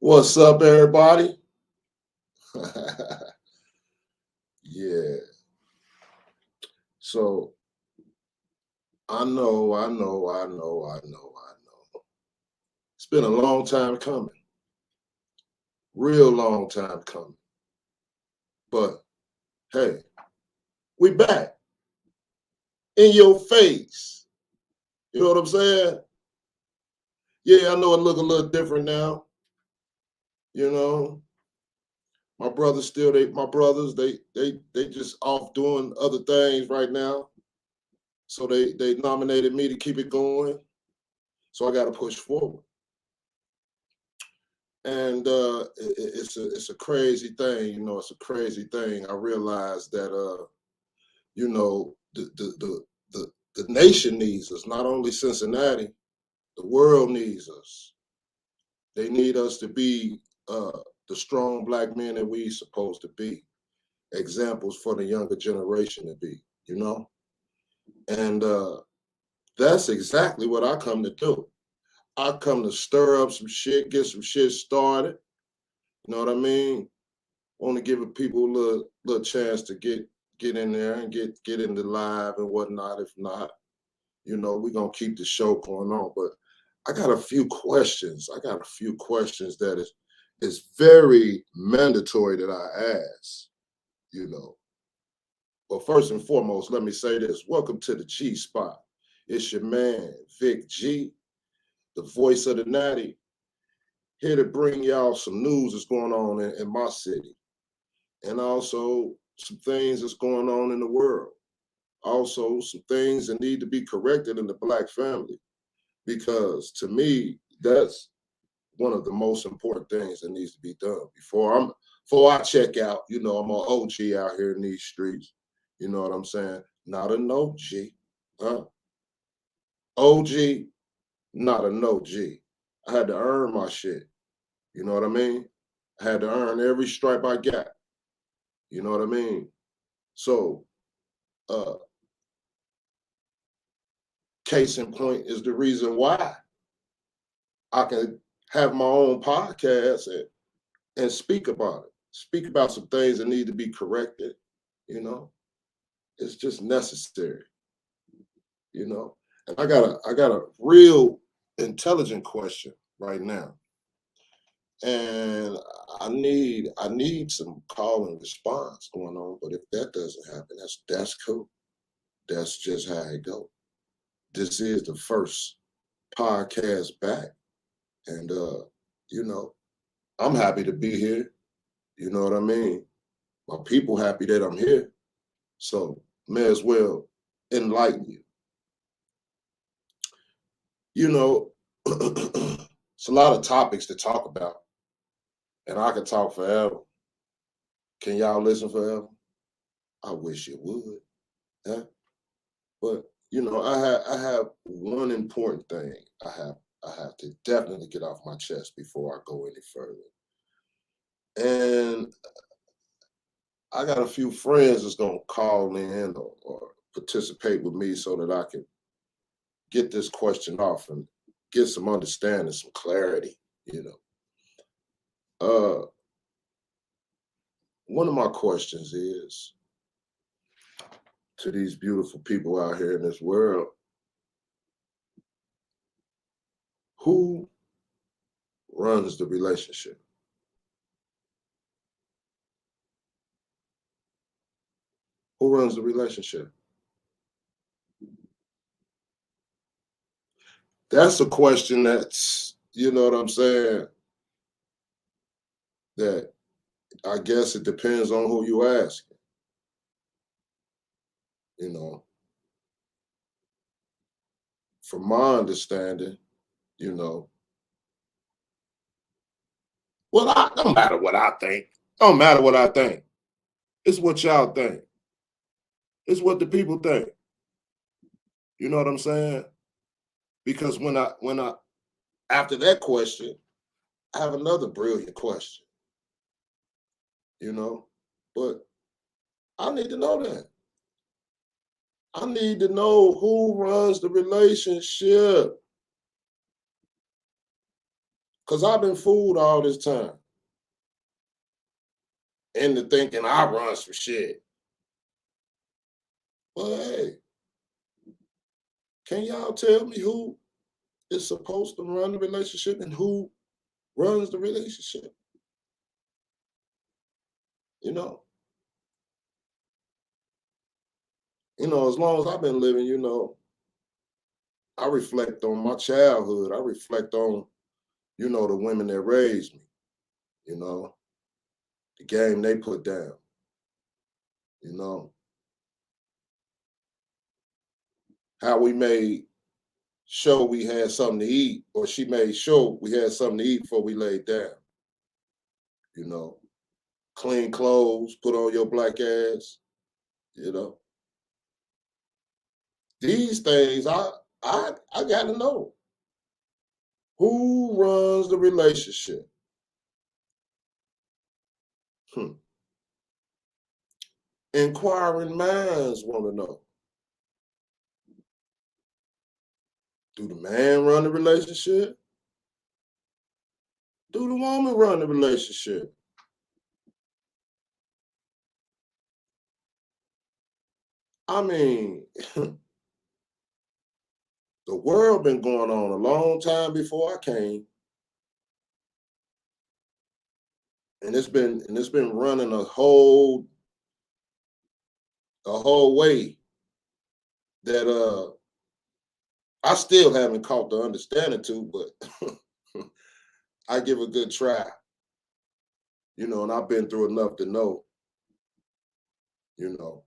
What's up, everybody? Yeah. So I know. It's been a long time coming, real long time coming. But hey, we back in your face. You know what I'm saying? Yeah, I know it look a little different now. You know, my brothers, they just off doing other things right now. So they nominated me to keep it going. So I got to push forward. And it's a crazy thing, it's a crazy thing. I realized that the nation needs us, not only Cincinnati, the world needs us. They need us to be the strong black men that we supposed to be, examples for the younger generation to be, and that's exactly what I come to do. I come to stir up some shit, get some shit started. You know what I mean? Want to give people a little chance to get in there and get into live and whatnot. If not, we're gonna keep the show going on. But I got a few questions. That is very mandatory that I ask, you know. But first and foremost, let me say this. Welcome to the G Spot. It's your man, Vic G, the voice of the Natty, here to bring y'all some news that's going on in my city. And also some things that's going on in the world. Also, some things that need to be corrected in the black family. Because to me, that's one of the most important things that needs to be done. Before I check out, I'm an OG out here in these streets. You know what I'm saying? Not an OG. Huh? OG, not an OG. I had to earn my shit. You know what I mean? I had to earn every stripe I got. You know what I mean? So uh case in point is the reason why I can have my own podcast and speak about it. Speak about some things that need to be corrected, you know. It's just necessary, you know. And I got a real intelligent question right now. And I need some call and response going on, but if that doesn't happen, that's cool. That's just how it goes. This is the first podcast back. And you know, I'm happy to be here. You know what I mean? My people happy that I'm here. So may as well enlighten you. You know, it's a lot of topics to talk about, and I could talk forever. Can y'all listen forever? I wish you would. Huh? But I have one important thing I have to definitely get off my chest before I go any further. And I got a few friends that's gonna call in or participate with me so that I can get this question off and get some understanding, some clarity. You know, one of my questions is to these beautiful people out here in this world: who runs the relationship? Who runs the relationship? That's a question that's, you know what I'm saying, that I guess it depends on who you ask. You know, from my understanding, you know, well, I don't matter what I think. Don't matter what I think. It's what y'all think. It's what the people think. You know what I'm saying? Because when I after that question, I have another brilliant question, you know. But I need to know that. I need to know who runs the relationship. Because I've been fooled all this time into thinking I run some shit. Well, hey, can y'all tell me who is supposed to run the relationship and who runs the relationship? You know, as long as I've been living, I reflect on my childhood. I reflect on, the women that raised me, you know, the game they put down, you know, how we made sure we had something to eat, or she made sure we had something to eat before we laid down, you know, clean clothes, put on your black ass, you know. These things I gotta know. Who runs the relationship? Hmm. Inquiring minds want to know. Do the man run the relationship? Do the woman run the relationship? I mean, the world been going on a long time before I came, and it's been running a whole way that I still haven't caught the understanding to, but I give a good try, and I've been through enough to know, you know,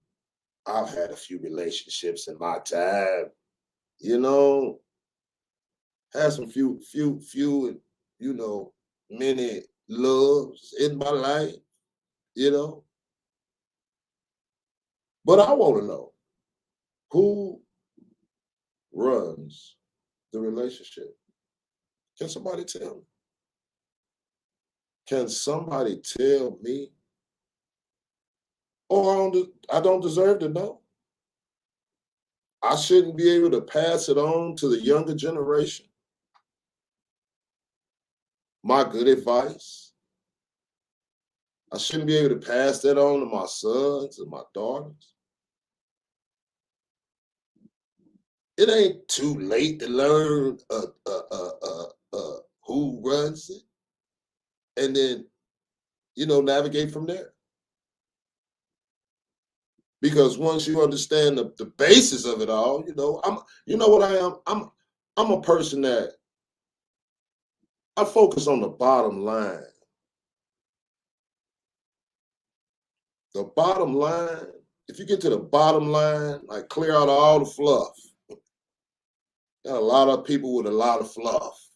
I've had a few relationships in my time, you know, had some few, many loves in my life, you know. But I want to know who runs the relationship. Can somebody tell me? Can somebody tell me? Or I don't deserve to know. I shouldn't be able to pass it on to the younger generation. My good advice. I shouldn't be able to pass that on to my sons and my daughters. It ain't too late to learn who runs it, and then navigate from there. Because once you understand the basis of it all, you know what I am. I'm a person that I focus on the bottom line. The bottom line. If you get to the bottom line, like clear out all the fluff. Got a lot of people with a lot of fluff.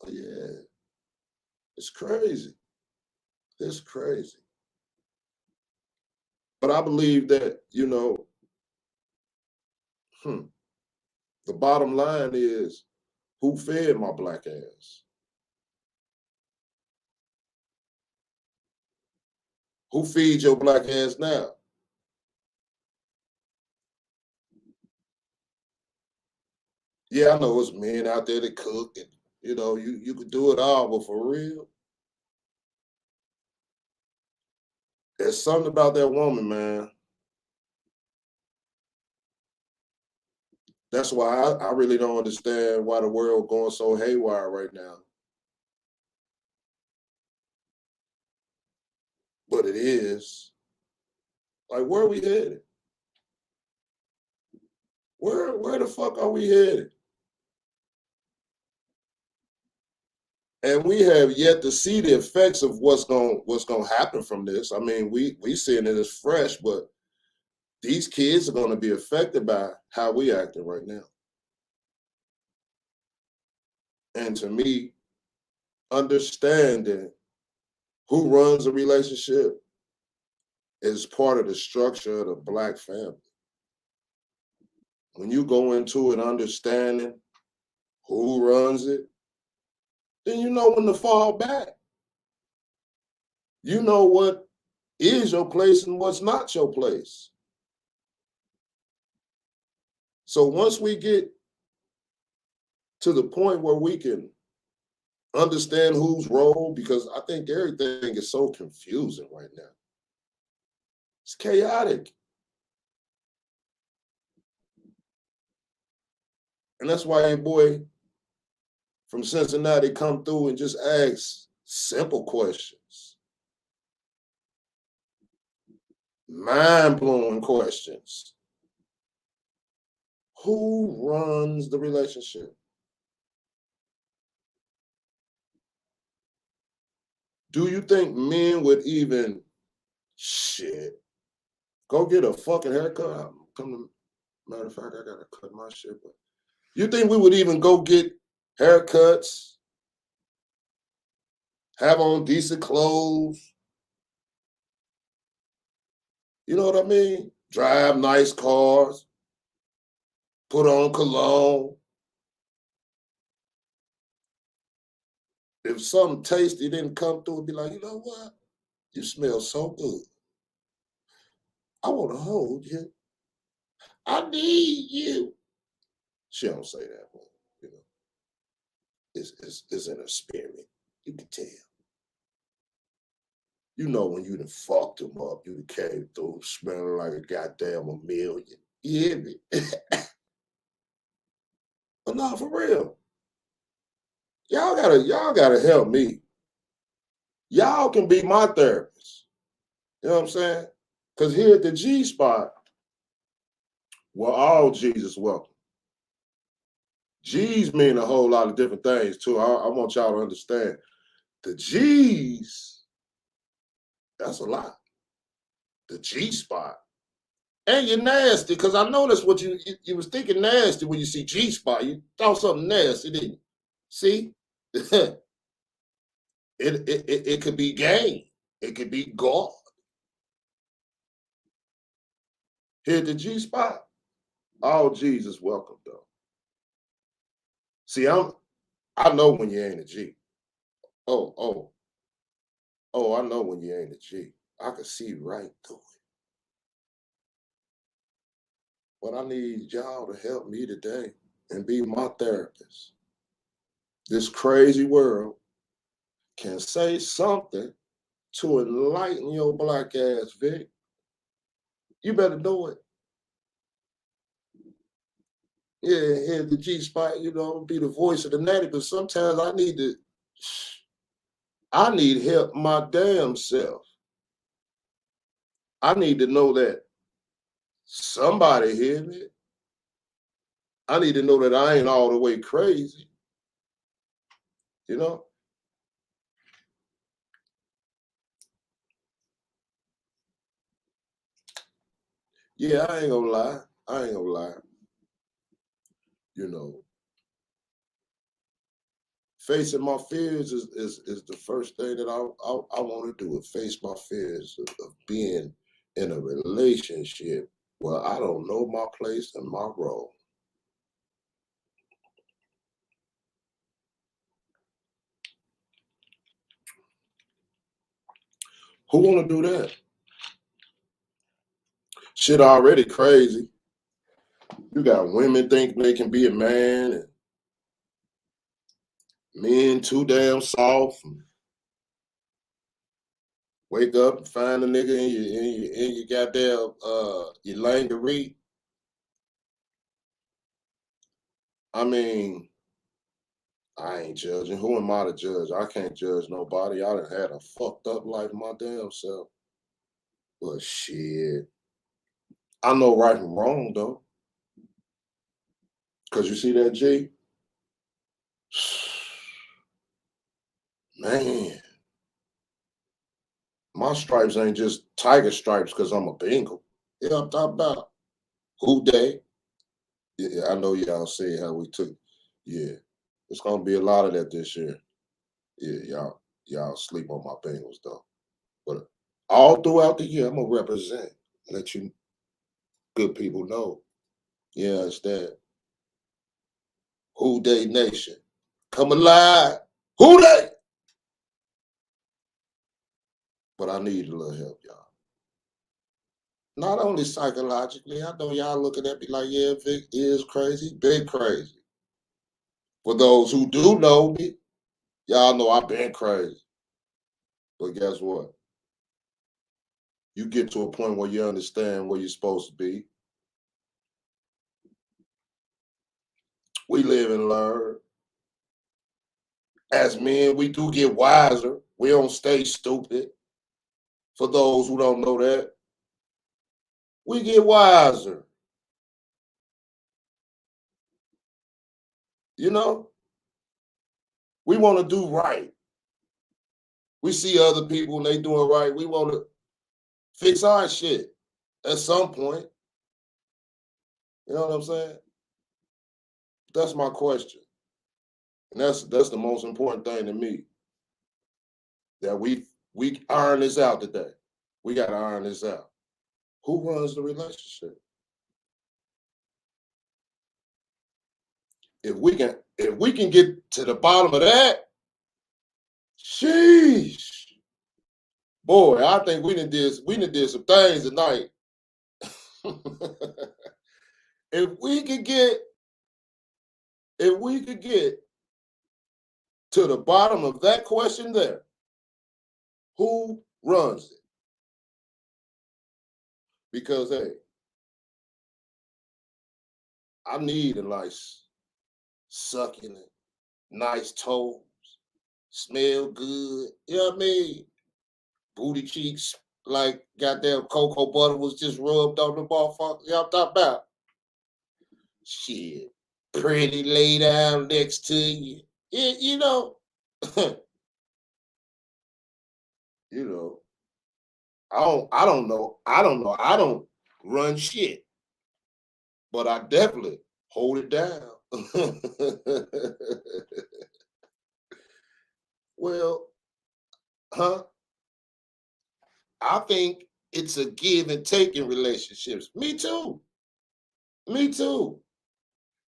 Oh, yeah, it's crazy. It's crazy. But I believe that, hmm, the bottom line is who fed my black ass? Who feeds your black ass now? Yeah, I know it's men out there that cook and you could do it all, but for real, there's something about that woman, man. That's why I really don't understand why the world going so haywire right now. But it is. Like, where are we headed? Where the fuck are we headed? And we have yet to see the effects of what's gonna happen from this. I mean, we seeing it as fresh, but these kids are gonna be affected by how we acting right now. And to me, understanding who runs a relationship is part of the structure of the black family. When you go into it understanding who runs it, then you know when to fall back. You know what is your place and what's not your place. So once we get to the point where we can understand whose role, because I think everything is so confusing right now. It's chaotic. And that's why your boy from Cincinnati come through and just ask simple questions, mind-blowing questions. Who runs the relationship? Do you think men would even shit go get a fucking haircut? Matter of fact, I gotta cut my shit. But you think we would even go get haircuts, have on decent clothes? You know what I mean? Drive nice cars, put on cologne. If something tasty didn't come through, it'd be like, you know what? You smell so good. I want to hold you. I need you. She don't say that, but you know, it's in her spirit. You can tell. You know when you done fucked them up, you done came through smelling like a goddamn a million. You hear me? But not for real. Y'all gotta help me. Y'all can be my therapist. You know what I'm saying? Because here at the G spot, we're all Jesus welcome. G's mean a whole lot of different things too. I want y'all to understand. The G's, that's a lot. The G spot. And you're nasty, because I noticed what you was thinking nasty when you see G spot. You thought something nasty, didn't you? See? it could be game. It could be God. Here at the G spot, all G's is welcome though. See, I know when you ain't a G. Oh, oh, oh, I know when you ain't a G. I can see right through it. But I need y'all to help me today and be my therapist. This crazy world can say something to enlighten your black ass, Vic. You better do it. Yeah, here at the G spot, you know, I'm gonna be the voice of the natty, but sometimes I need help my damn self. I need to know that somebody hear me. I need to know that I ain't all the way crazy. You know? Yeah, I ain't gonna lie. I ain't gonna lie. You know, facing my fears is the first thing that I want to do. Is face my fears of being in a relationship where I don't know my place and my role. Who want to do that? Shit already crazy. You got women think they can be a man, and men too damn soft. And wake up and find a nigga in your goddamn your lingerie. I mean, I ain't judging. Who am I to judge? I can't judge nobody. I done had a fucked up life my damn self. But shit, I know right from wrong though. Cause you see that G, man, my stripes ain't just tiger stripes because I'm a Bengal. Yeah, I'm talking about who day. Yeah, I know y'all see how we took. Yeah, it's gonna be a lot of that this year. Yeah, y'all sleep on my Bengals though. But all throughout the year, I'm gonna represent. Let you good people know. Yeah, understand. Who Day Nation. Come alive. Who Day? But I need a little help, y'all. Not only psychologically, I know y'all looking at me like, yeah, Vic is crazy, big crazy. For those who do know me, Y'all know I've been crazy. But guess what? You get to a point where you understand where you're supposed to be. We live and learn. As men, we do get wiser. We don't stay stupid. For those who don't know that, we get wiser. You know, we want to do right. We see other people and they doing right. We want to fix our shit at some point. You know what I'm saying? That's my question. And that's the most important thing to me. That we iron this out today. We gotta iron this out. Who runs the relationship? If we can get to the bottom of that, sheesh. Boy, I think we done did some things tonight. if we could get if we could get to the bottom of that question there, who runs it? Because hey, I need a nice, succulent, nice toes, smell good. You know what I mean? Booty cheeks like goddamn cocoa butter was just rubbed on the motherfucker. You know what I'm talking about? Shit. Pretty lay down next to you. You know, you know. I don't know. I don't run shit, but I definitely hold it down. Well, huh? I think it's a give and take in relationships. Me too. Me too.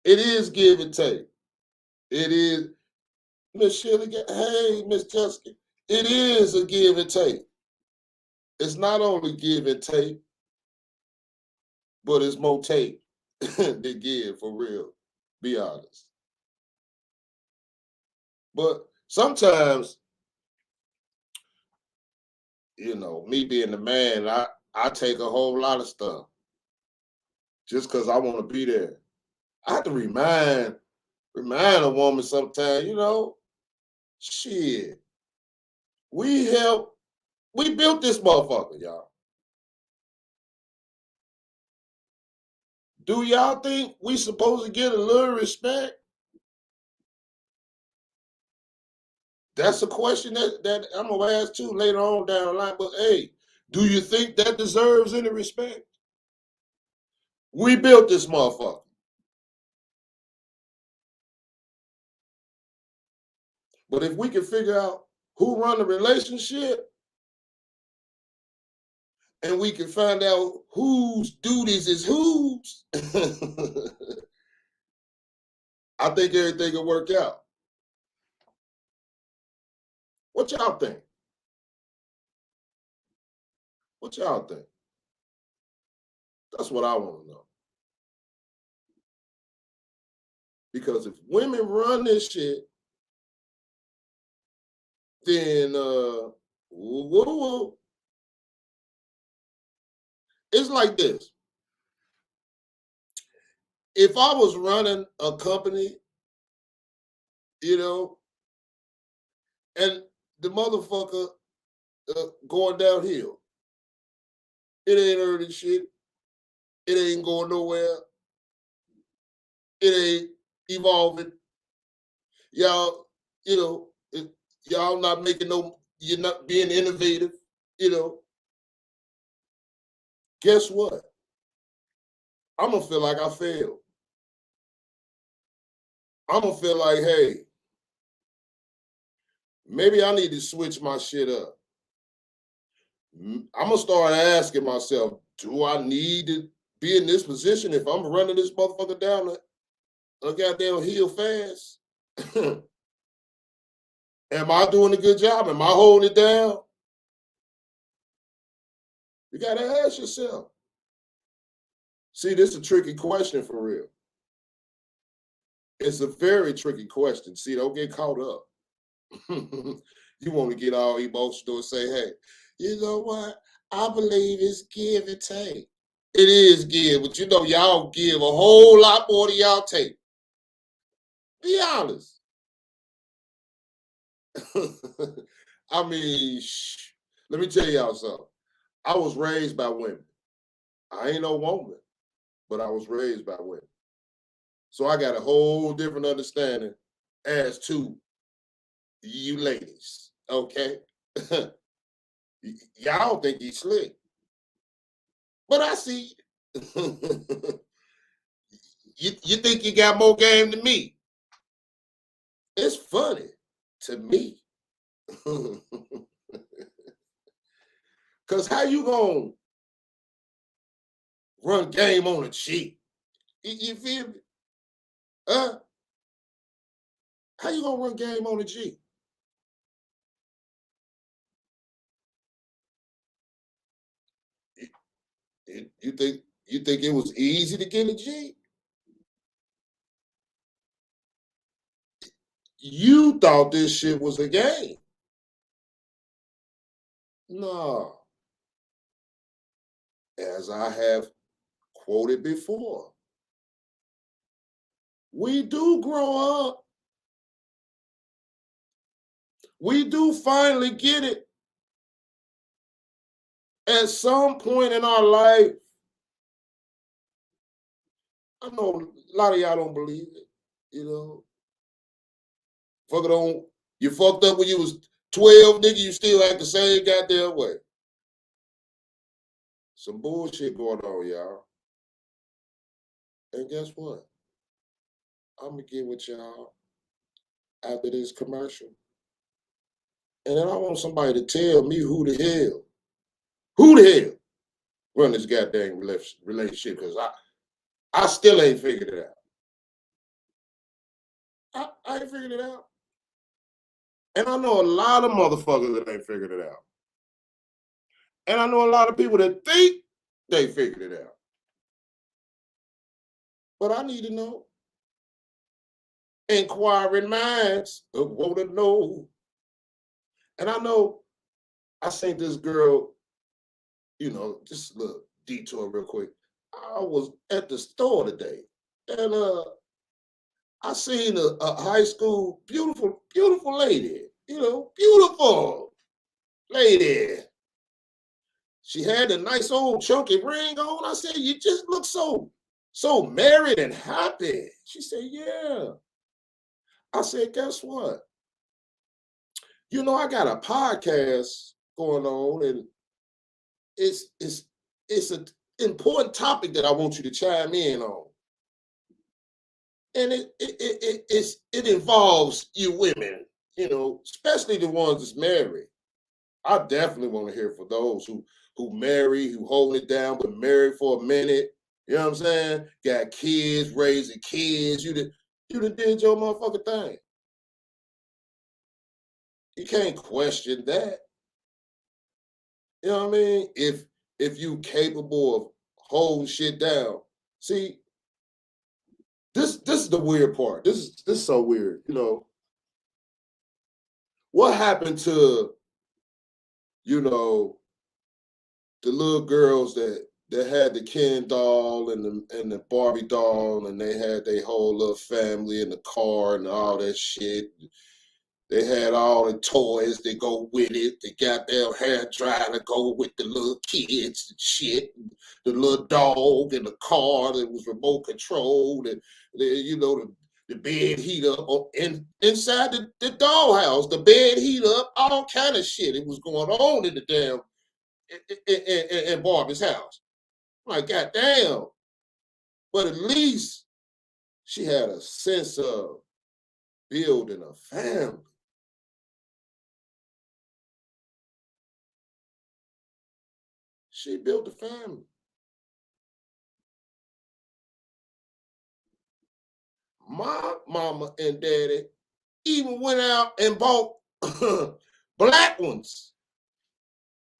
It is give and take. It is Miss Shirley. Hey, Miss Jessica. It is a give and take. It's not only give and take, but it's more take than give for real. Be honest. But sometimes, me being the man, I take a whole lot of stuff just because I want to be there. I have to remind a woman sometimes, shit, we help, we built this motherfucker, y'all. Do y'all think we supposed to get a little respect? That's a question that I'm gonna ask too later on down the line. But hey, do you think that deserves any respect? We built this motherfucker. But if we can figure out who run the relationship and we can find out whose duties is whose, I think everything will work out. What y'all think? What y'all think? That's what I want to know. Because if women run this shit, then it's like this. If I was running a company, you know, and the motherfucker going downhill, it ain't earning shit. It ain't going nowhere. It ain't evolving. Y'all, y'all not making no. You're not being innovative. You know, guess what? I'm gonna feel like I failed. I'm gonna feel like, hey, maybe I need to switch my shit up. I'm gonna start asking myself, do I need to be in this position if I'm running this motherfucker down a goddamn hill fast? Am I doing a good job? Am I holding it down? You gotta ask yourself. See, this is a tricky question for real. It's a very tricky question. See, don't get caught up. You want to get all emotional and say, hey, you know what? I believe it's give and take. It is give, but you know, y'all give a whole lot more than y'all take. Be honest. I mean, let me tell y'all something. I was raised by women. I ain't no woman, but I was raised by women. So I got a whole different understanding as to you ladies. Okay. Y'all think he's slick, but I see you think you got more game than me. It's funny to me. Cause how you gonna run game on a cheat? You feel me? Uh, how you gonna run game on a G? You think it was easy to get a G? You thought this shit was a game. No, as I have quoted before, we do grow up. We do finally get it at some point in our life. I know a lot of y'all don't believe it, you know. Fuck it on. You fucked up when you was 12, nigga, you still act the same goddamn way. Some bullshit going on, y'all. And guess what? I'm gonna get with y'all after this commercial. And then I want somebody to tell me who the hell run this goddamn relationship, because I still ain't figured it out. I ain't figured it out. And I know a lot of motherfuckers that ain't figured it out. And I know a lot of people that think they figured it out. But I need to know. Inquiring minds want to know. And I know I seen this girl, you know, just a little detour real quick. I was at the store today, and I seen a high school, beautiful lady, you know, beautiful lady. She had a nice old chunky ring on. I said, you just look so married and happy. She said, yeah. I said, guess what? You know, I got a podcast going on, and it's an important topic that I want you to chime in on. And it involves you women, you know, especially the ones that's married. I definitely want to hear for those who marry, who hold it down, but married for a minute. You know what I'm saying? Got kids, raising kids. You done did your motherfucking thing. You can't question that. You know what I mean? If you capable of holding shit down. See, this is the weird part. This is so weird. You know, what happened to, you know, the little girls that had the Ken doll and the Barbie doll, and they had their whole little family in the car and all that shit. They had all the toys that go with it. They got their hair dryer to go with the little kids and shit. The little dog in the car that was remote controlled, and you know, the bed heater inside the dollhouse, the bed heater, all kind of shit. It was going on in the damn in Barbie's house. I'm like, goddamn. But at least she had a sense of building a family. She built a family. My mama and daddy even went out and bought black ones.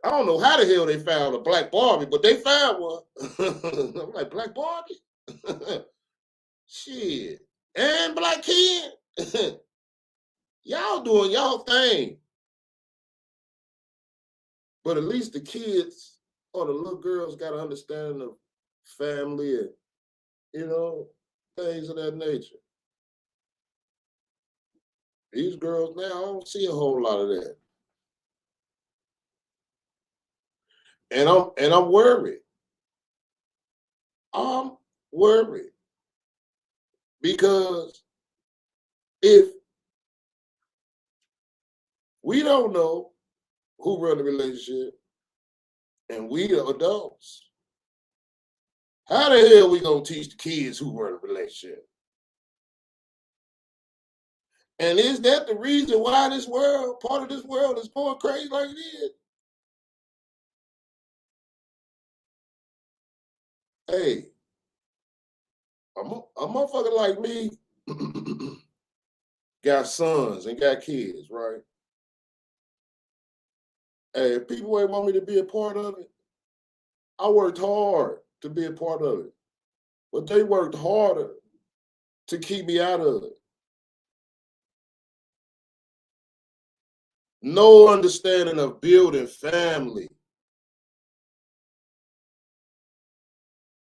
I don't know how the hell they found a black Barbie, but they found one. I'm like, black Barbie? Shit. And black Ken? Y'all doing y'all thing. But at least the kids or the little girls got an understanding of family and, things of that nature. These girls now, I don't see a whole lot of that. And I'm worried. I'm worried because if we don't know who run the relationship and we the adults, how the hell we gonna teach the kids who run the relationship? And is that the reason why this world, part of this world, is going crazy like it is? Hey, a motherfucker like me got sons and got kids, right? Hey, if people ain't want me to be a part of it, I worked hard to be a part of it. But they worked harder to keep me out of it. No understanding of building family.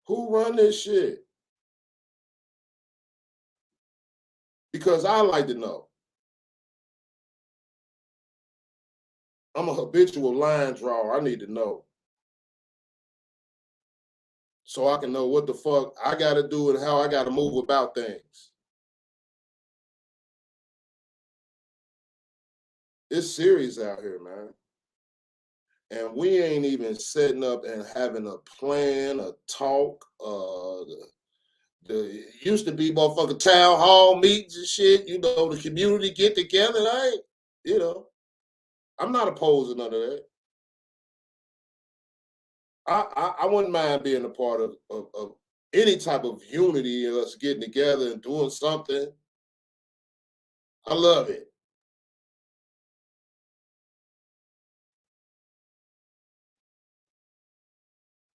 Who run this shit? Because I like to know. I'm a habitual line drawer. I need to know. So I can know what the fuck I got to do and how I got to move about things. It's serious out here, man. And we ain't even setting up and having a plan, a talk. It used to be motherfucking town hall meetings and shit. The community get together. I'm not opposed to none of that. I wouldn't mind being a part of any type of unity and us getting together and doing something. I love it.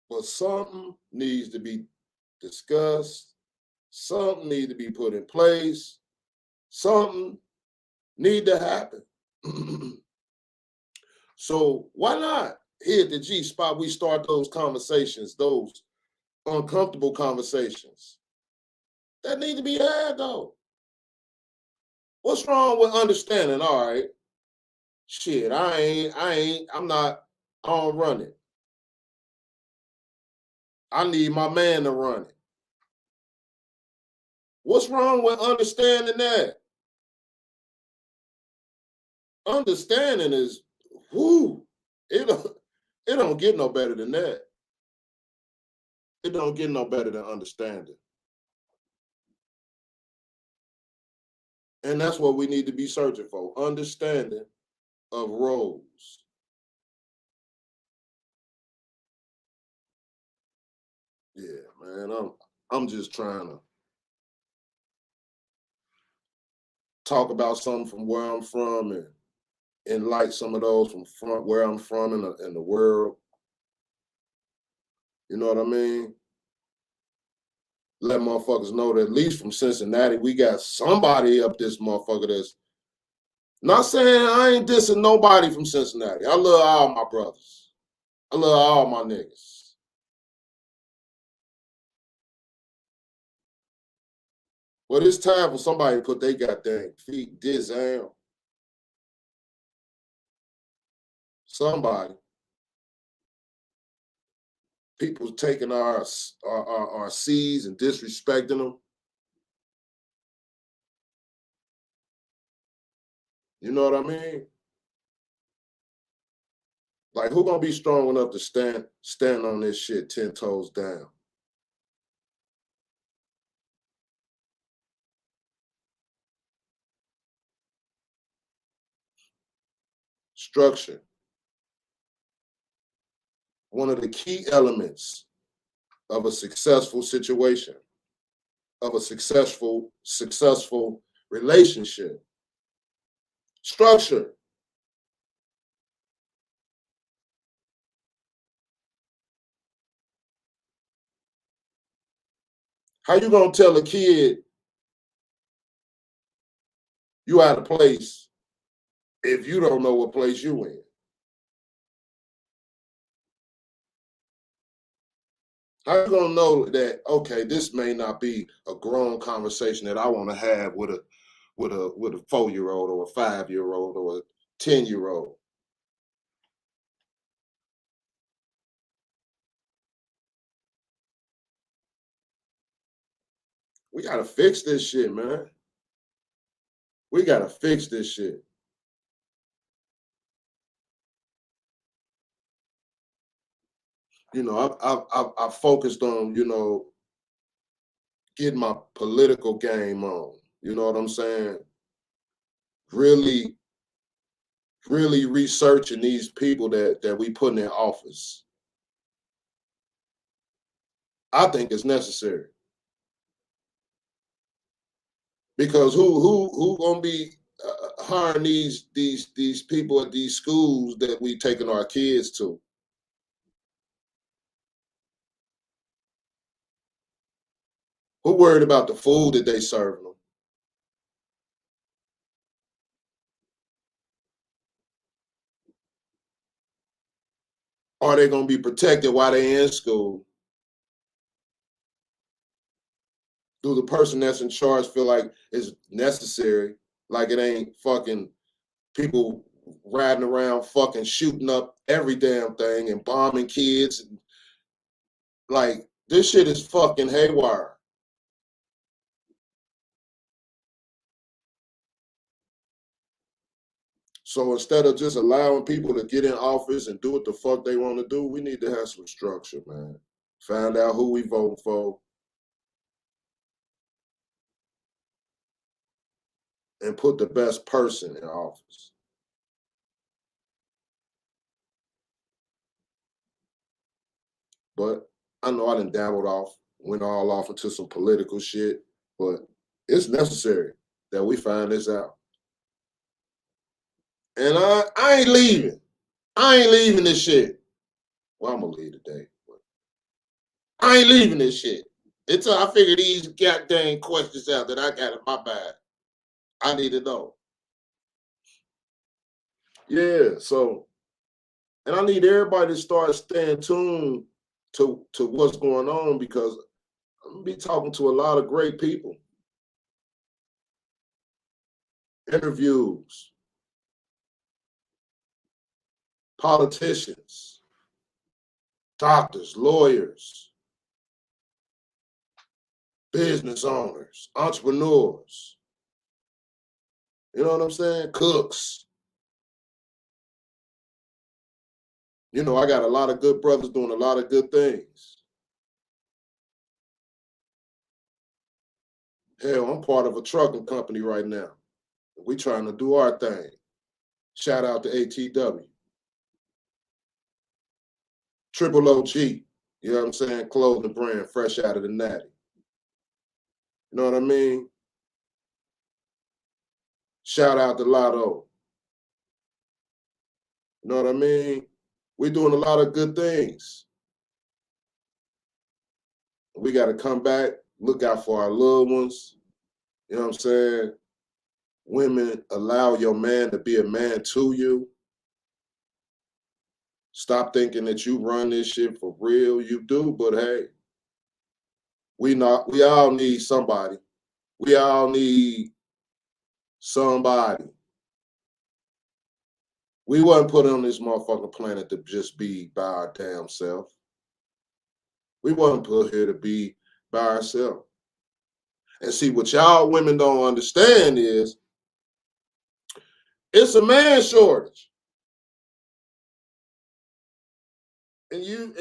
But something needs to be discussed. Something needs to be put in place. Something need to happen. So why not here at the G spot we start those conversations, those uncomfortable conversations that need to be had though. What's wrong with understanding? All right, shit, I'm not, I don't run it. I need my man to run it. What's wrong with understanding that? Understanding is, whoo, it don't get no better than that. It don't get no better than understanding. And that's what we need to be searching for, understanding of roles. Yeah, man, I'm just trying to talk about something from where I'm from and enlighten some of those from where I'm from in the world. You know what I mean? Let motherfuckers know that at least from Cincinnati, we got somebody up this motherfucker that's not saying I ain't dissing nobody from Cincinnati. I love all my brothers. I love all my niggas. But it's time for somebody to put their goddamn feet down. Somebody. People taking our C's and disrespecting them. You know what I mean? Like, who gonna be strong enough to stand on this shit 10 toes down? Structure. One of the key elements of a successful situation, of a successful relationship. Structure. How you gonna tell a kid you out of place if you don't know what place you in? How you gonna know that, okay, this may not be a grown conversation that I want to have with a 4-year-old or a 5-year-old or a 10-year-old? We gotta fix this shit, man. We gotta fix this shit. I focused on, getting my political game on. You know what I'm saying? Really, really researching these people that we put in office. I think it's necessary because who gonna be hiring these people at these schools that we taking our kids to? Who worried about the food that they serving them? Are they gonna be protected while they in school? Do the person that's in charge feel like it's necessary? Like it ain't fucking people riding around fucking shooting up every damn thing and bombing kids. Like this shit is fucking haywire. So instead of just allowing people to get in office and do what the fuck they want to do, we need to have some structure, man. Find out who we voting for and put the best person in office. But I know I done dabbled off, went all off into some political shit, but it's necessary that we find this out. And I ain't leaving. I ain't leaving this shit. Well, I'm gonna leave today. But I ain't leaving this shit until I figure these goddamn questions out that I got in my bag. I need to know. Yeah, so and I need everybody to start staying tuned to what's going on because I'm gonna be talking to a lot of great people. Interviews, politicians, doctors, lawyers, business owners, entrepreneurs. You know what I'm saying? Cooks. I got a lot of good brothers doing a lot of good things. Hell, I'm part of a trucking company right now. We trying to do our thing. Shout out to ATW. Triple OG. You know what I'm saying? Clothing brand, fresh out of the natty. You know what I mean? Shout out to Lotto. You know what I mean? We're doing a lot of good things. We got to come back, look out for our loved ones. You know what I'm saying? Women, allow your man to be a man to you. Stop thinking that you run this shit for real. You do, but hey, we all need somebody. We all need somebody. We wasn't put on this motherfucking planet to just be by our damn self. We wasn't put here to be by ourselves. And see, what y'all women don't understand is it's a man shortage. And you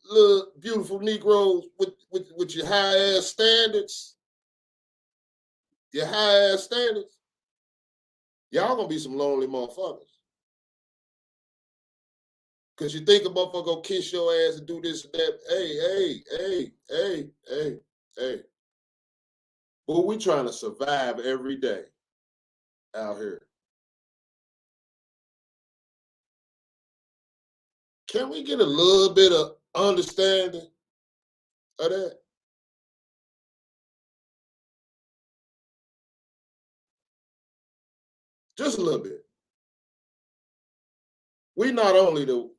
little beautiful Negroes with your high ass standards, y'all gonna be some lonely motherfuckers. Cause you think a motherfucker gonna kiss your ass and do this and that. Hey. But we trying to survive every day out here. Can we get a little bit of understanding of that? Just a little bit. We not only the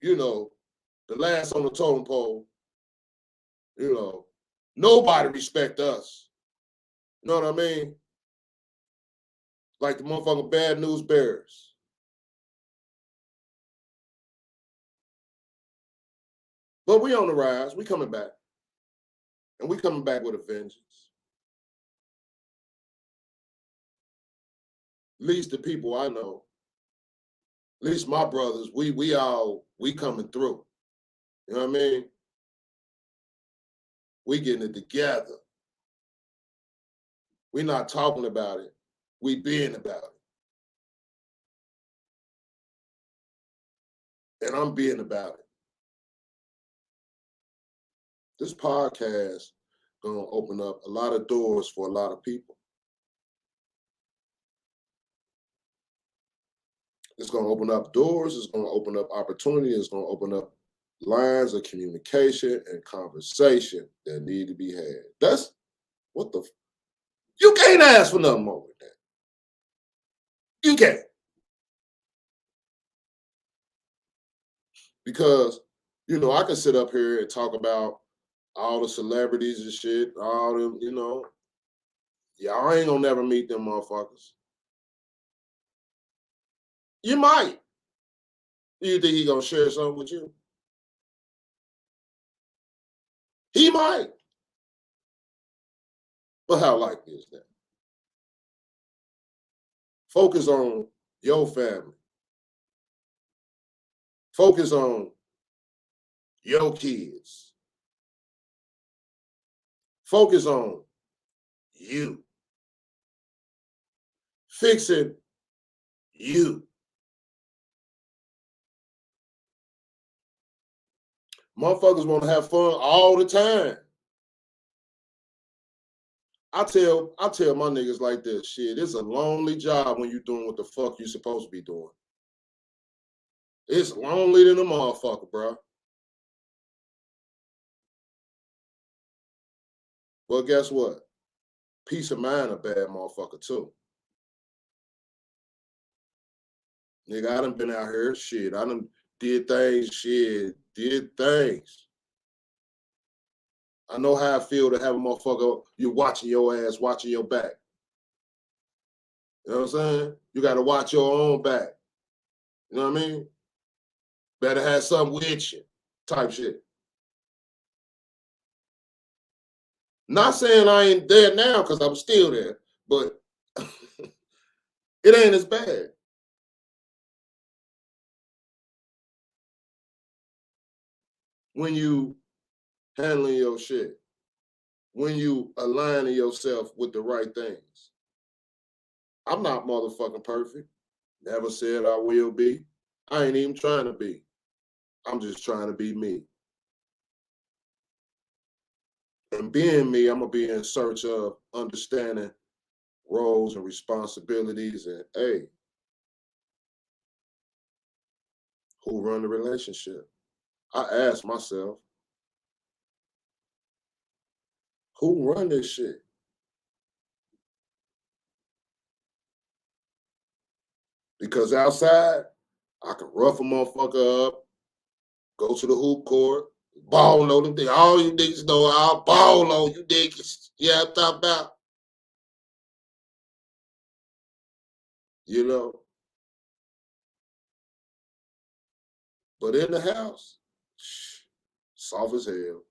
last on the totem pole. Nobody respect us. You know what I mean? Like the motherfucking bad news bears. But we on the rise. We coming back. And we coming back with a vengeance. At least the people I know, at least my brothers, we coming through. You know what I mean? We getting it together. We not talking about it. We being about it. And I'm being about it. This podcast gonna open up a lot of doors for a lot of people. It's gonna open up doors, it's gonna open up opportunity, it's gonna open up lines of communication and conversation that need to be had. That's what you can't ask for nothing more than that. You can't. Because, I can sit up here and talk about all the celebrities and shit, all them, y'all ain't gonna never meet them motherfuckers. You might. You think he gonna share something with you? He might. But how likely is that? Focus on your family. Focus on your kids. Focus on you. Fixing you. Motherfuckers want to have fun all the time. I tell my niggas like this, shit, it's a lonely job when you doing what the fuck you supposed to be doing. It's lonely than a motherfucker, bro. Well, guess what? Peace of mind a bad motherfucker too. Nigga, I done been out here, shit. I done did things. I know how I feel to have a motherfucker, you watching your ass, watching your back. You know what I'm saying? You got to watch your own back. You know what I mean? Better have something with you, type shit. Not saying I ain't there now because I'm still there, but it ain't as bad. When you handling your shit, when you aligning yourself with the right things. I'm not motherfucking perfect. Never said I will be. I ain't even trying to be. I'm just trying to be me. And being me, I'm going to be in search of understanding roles and responsibilities and, hey, who run the relationship? I ask myself, who run this shit? Because outside, I can rough a motherfucker up, go to the hoop court, ball on them. All you niggas know, I'll ball on you niggas. Yeah, I'm talking about. You know? But in the house, soft as hell.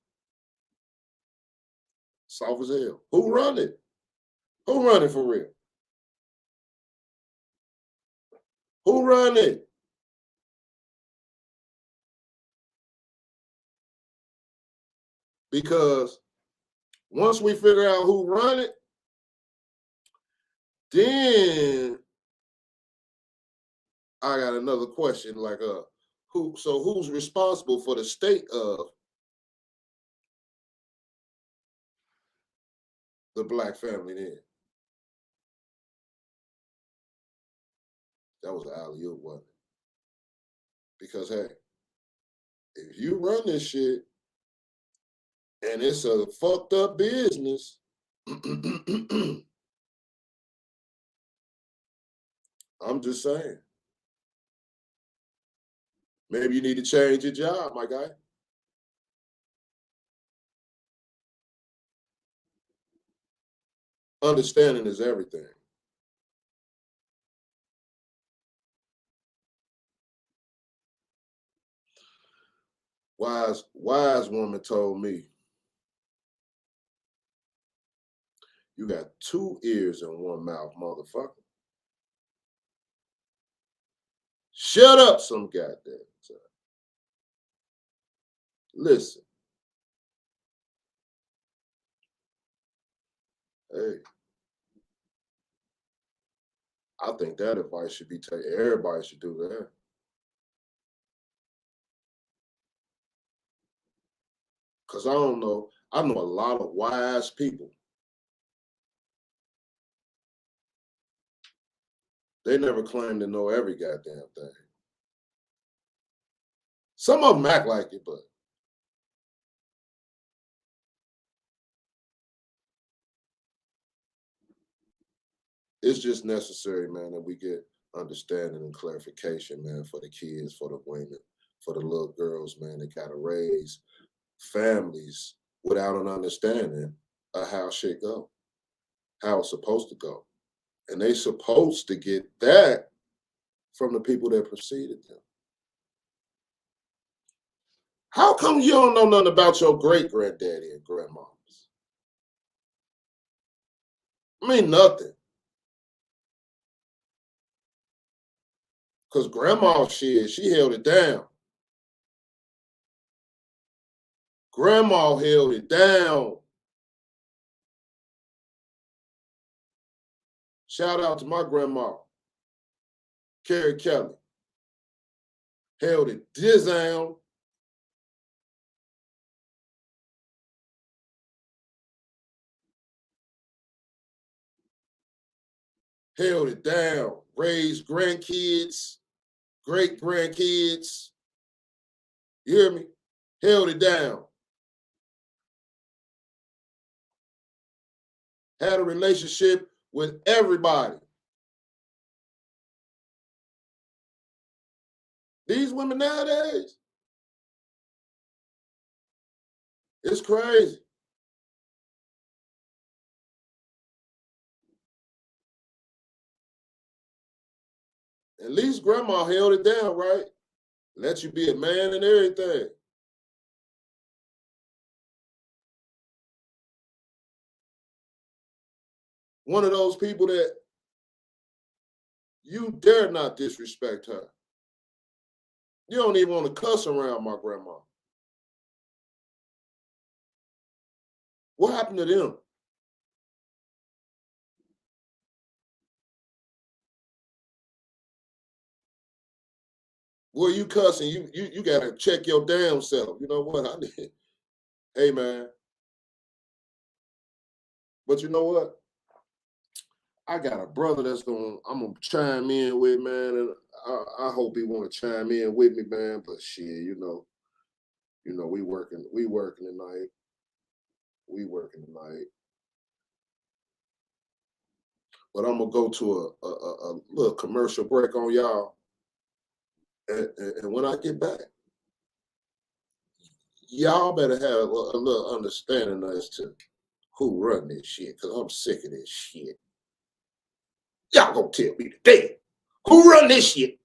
Soft as hell. Who run it? Who run it for real? Who run it? Because once we figure out who run it, then I got another question like who's responsible for the state of the black family then? That was an alley-oop, wasn't it? Because hey, if you run this shit and it's a fucked up business, I'm just saying. Maybe you need to change your job, my guy. Understanding is everything. Wise woman told me, you got 2 ears and 1 mouth, motherfucker. Shut up some goddamn time. Listen. Hey, I think that advice should be taken. Everybody should do that. Because I don't know. I know a lot of wise people. They never claim to know every goddamn thing. Some of them act like it, but it's just necessary, man, that we get understanding and clarification, man, for the kids, for the women, for the little girls, man. They gotta raise families without an understanding of how shit go, how it's supposed to go. And they supposed to get that from the people that preceded them. How come you don't know nothing about your great granddaddy and grandmas? I mean, nothing. Because grandma shit, she held it down. Grandma held it down. Shout out to my grandma, Carrie Kelly. Held it down. Held it down. Raised grandkids, great grandkids. You hear me? Held it down. Had a relationship with everybody. These women nowadays, it's crazy. At least grandma held it down, right? Let you be a man and everything. One of those people that you dare not disrespect her. You don't even want to cuss around my grandma. What happened to them? Well, you cussing, you gotta check your damn self. You know what? I need, hey man. But you know what? I got a brother I'm gonna chime in with, man, and I hope he wanna chime in with me, man. But shit, we working tonight. We working tonight. But I'm gonna go to a little commercial break on y'all. And when I get back, y'all better have a little understanding as to who run this shit, because I'm sick of this shit. Y'all gonna tell me today who run this shit?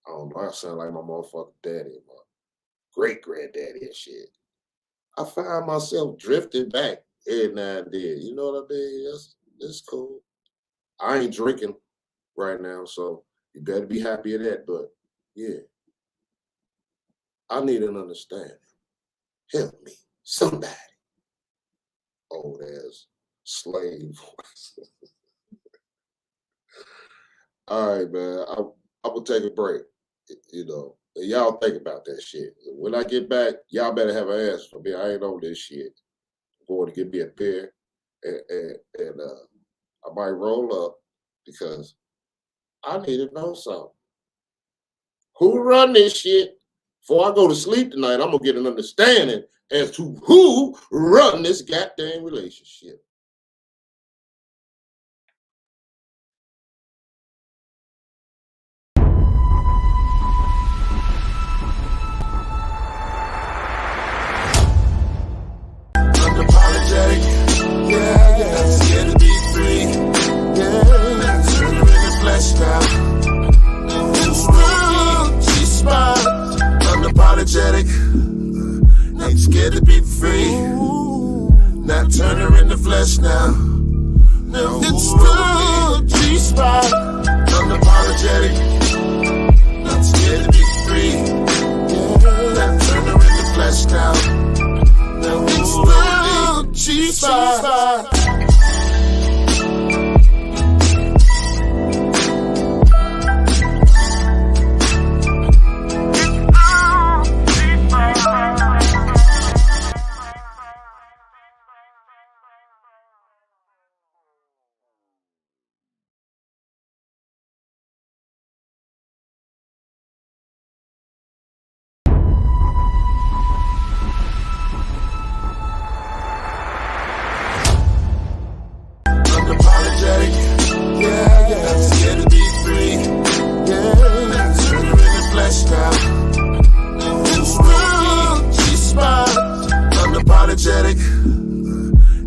I don't know. I sound like my motherfucking daddy, my great granddaddy and shit. I find myself drifting back every now and then. You know what I mean? That's cool. I ain't drinking right now, so you better be happy of that. But yeah, I need an understanding. Help me, somebody. Old ass slave. All right, man. I'm gonna take a break. And y'all think about that shit. When I get back, y'all better have an answer for me. I ain't on this shit. I'm going to get me a beer, and I might roll up because I need to know something. Who run this shit? Before I go to sleep tonight, I'm gonna get an understanding as to who run this goddamn relationship. now. It's the G-spot. Unapologetic, not scared to be free. That turner in the flesh now. It's the G-spot.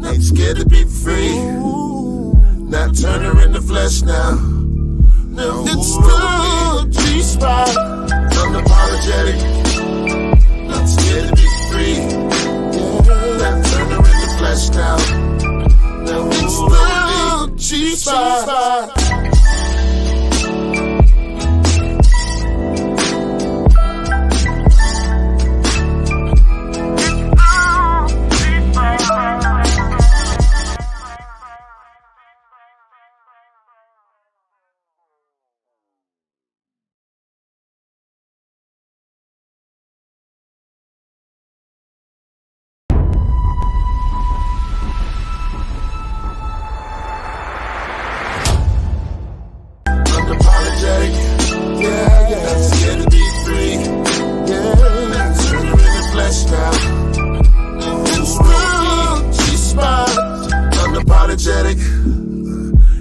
Ain't scared to be free. Not turner in the flesh now. It's the G-spot. Unapologetic, not scared to be free. Not turner in the flesh now. It's the G-spot.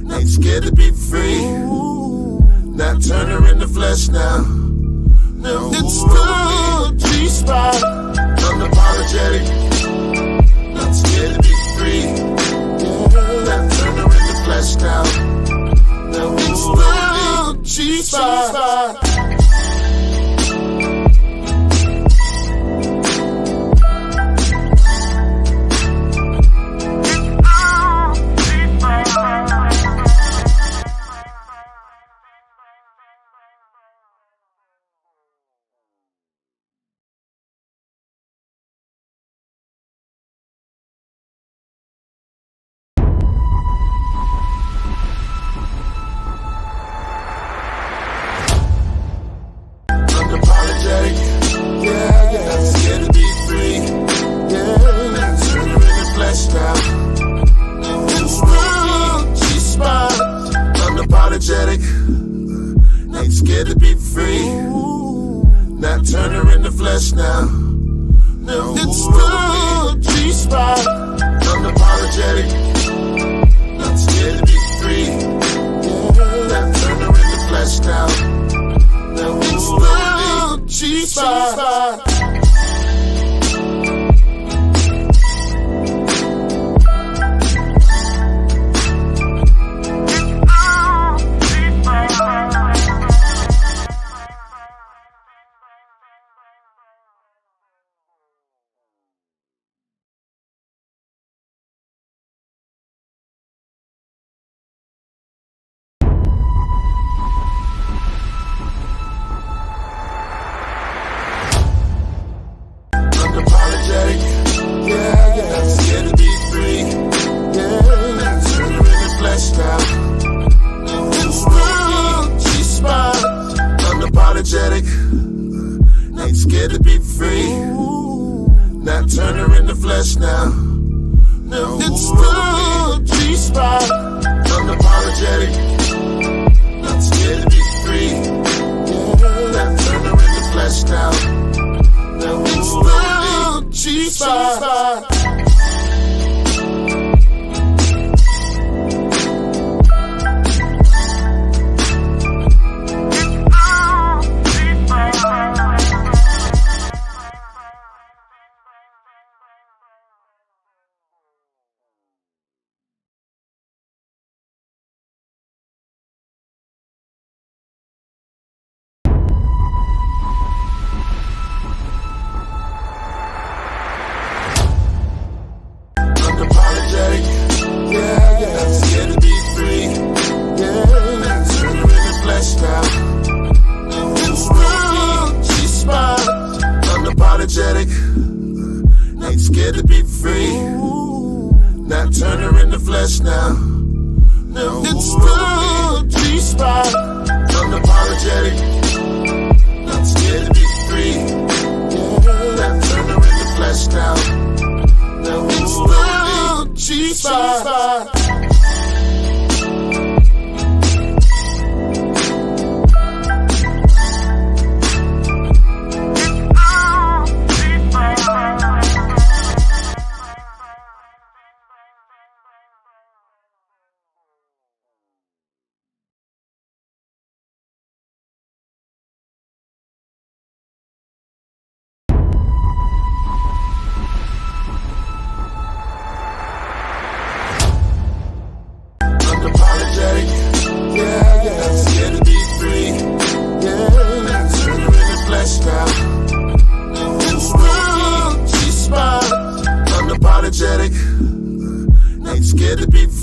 Ain't scared to be free. Not turner in the flesh now. It's the G-spot. Unapologetic, not scared to be free. Not turner in the flesh now. It's the G-spot. Ain't scared to be free. Not turner in the flesh now. It's the G-spot. Unapologetic, not scared to be free. Not turner in the flesh now. It's the G-spot. Ain't scared to be free. Not turner in the flesh now. It's the G-spot. Unapologetic, not scared to be free. Not turner in the flesh now. It's the G-spot.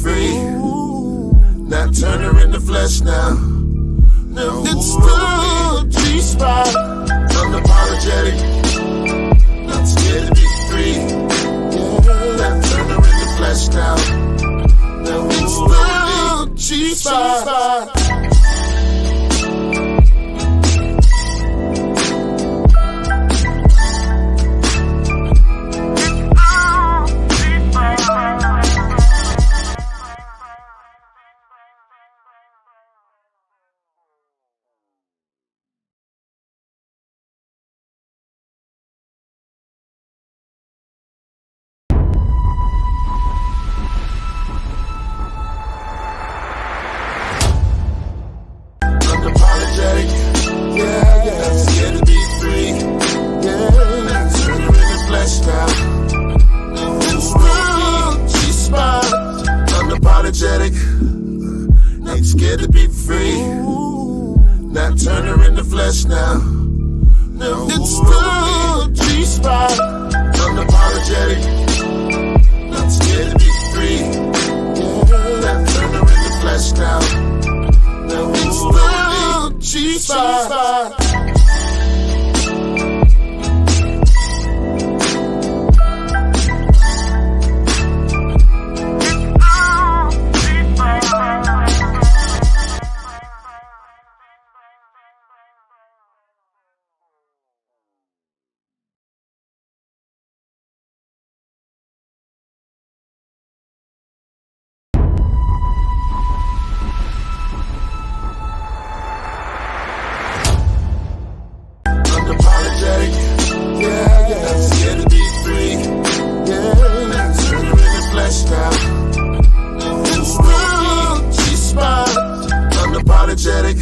free. Not turn her into flesh now. No, it's the G-spot. Unapologetic. Not scared to be free. Not turn her into flesh now. No, it's the G-spot. Unapologetic, yeah, not scared to be free, not turn her into flesh now. It's the G-spot. Unapologetic, ain't scared to be free, not turn her into flesh now. No, it's the G-spot. Unapologetic, not scared to be free, not turn her into flesh now. No, it's the G-spot. Unapologetic, yeah, not scared to be free, not turn her into flesh now. It's the G-spot. Unapologetic,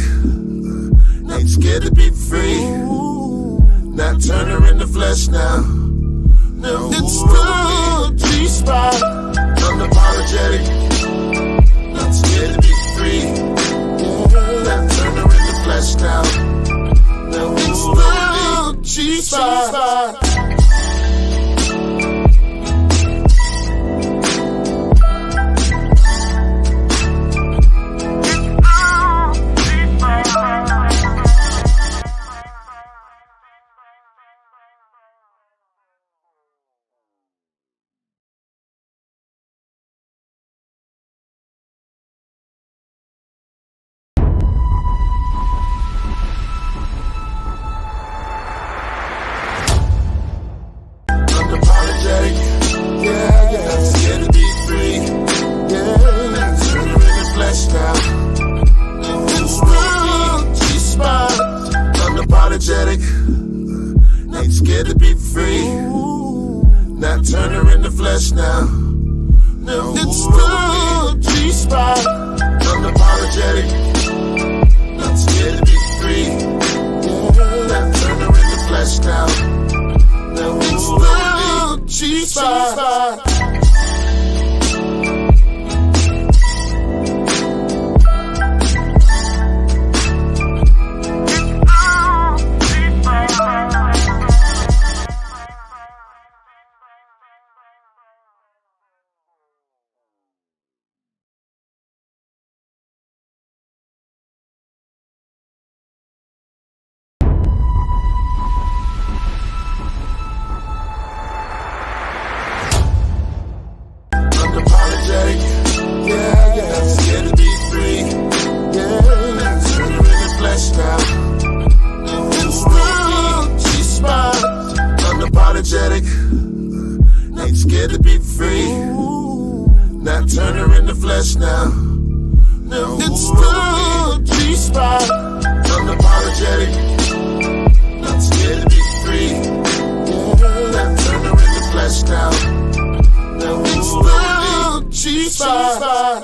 ain't scared to be free, not turn her into flesh now. No, it's the G-spot. Unapologetic, not scared to be free, not turn her into flesh now. No, it's the G-spot. Unapologetic, yeah, not scared to be free, not turn her into flesh now. It's the G-spot. Unapologetic, ain't scared to be free, not turn her into flesh now. No, it's the G-spot. Unapologetic, not scared to be free, not turn her into flesh now. No, it's the G-spot. Unapologetic, yeah, not scared to be free, not turn her into flesh now. It's the G-spot. Unapologetic, ain't scared to be free, not turn her into flesh now. No, it's the G-spot. Unapologetic, not scared to be free, not turn her into flesh now. No, it's the G-spot.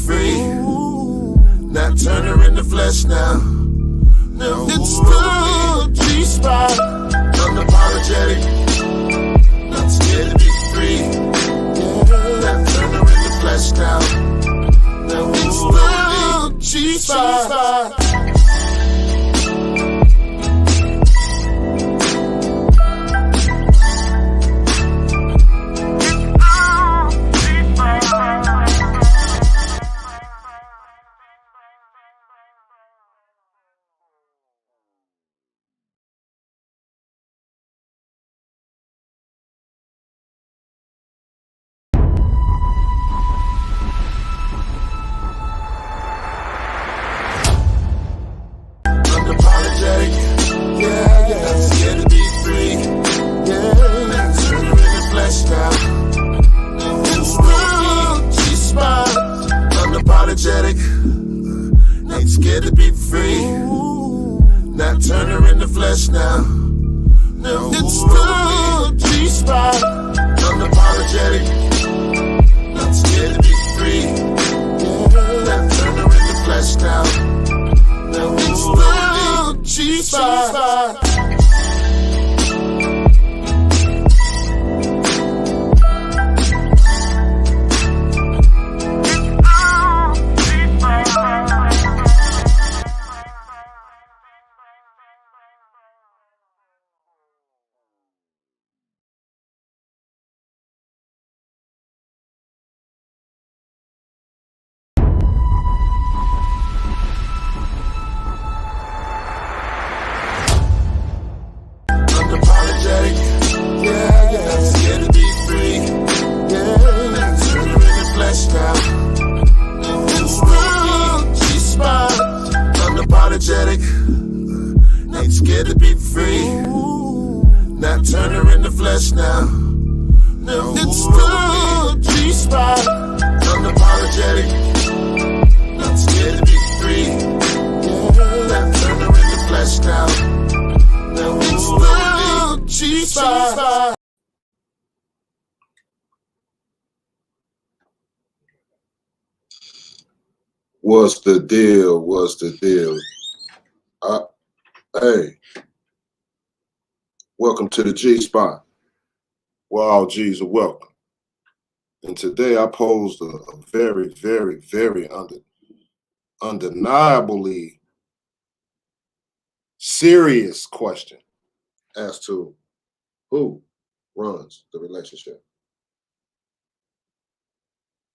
free. Not turn her into flesh now. No, it's the G-spot. Unapologetic. Not scared to be free. Not turn her into flesh now. No, it's the G-spot. Ain't scared to be free. Not turn her into flesh now. No, it's the G-spot. Unapologetic. Not scared to be free. Not turn her into flesh now. No, it's the G-spot. Ain't scared to be free. Not turn her into flesh now. No, it's the G-spot. Unapologetic. Not scared to be free. Not turn her into flesh now. No, it's the G-spot. What's the deal? What's the deal? Hey, welcome to the G-spot, where all G's are welcome. And today I posed a very, very, very undeniably serious question as to who runs the relationship.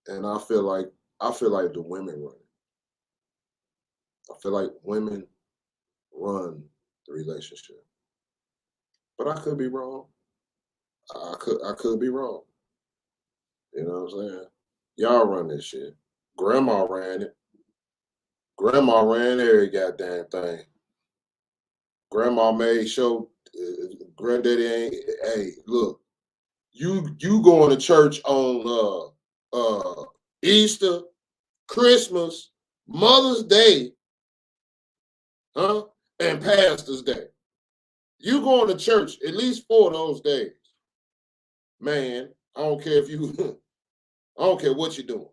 And I feel like the women run it. I feel like women run the relationship. But I could be wrong. I could be wrong. You know what I'm saying? Y'all run this shit. Grandma ran it. Grandma ran every goddamn thing. Grandma made sure granddaddy ain't. Hey, look, you going to church on Easter, Christmas, Mother's Day, huh? And Pastor's Day. You going to church at least 4 of those days. Man, I don't care if you I don't care what you're doing.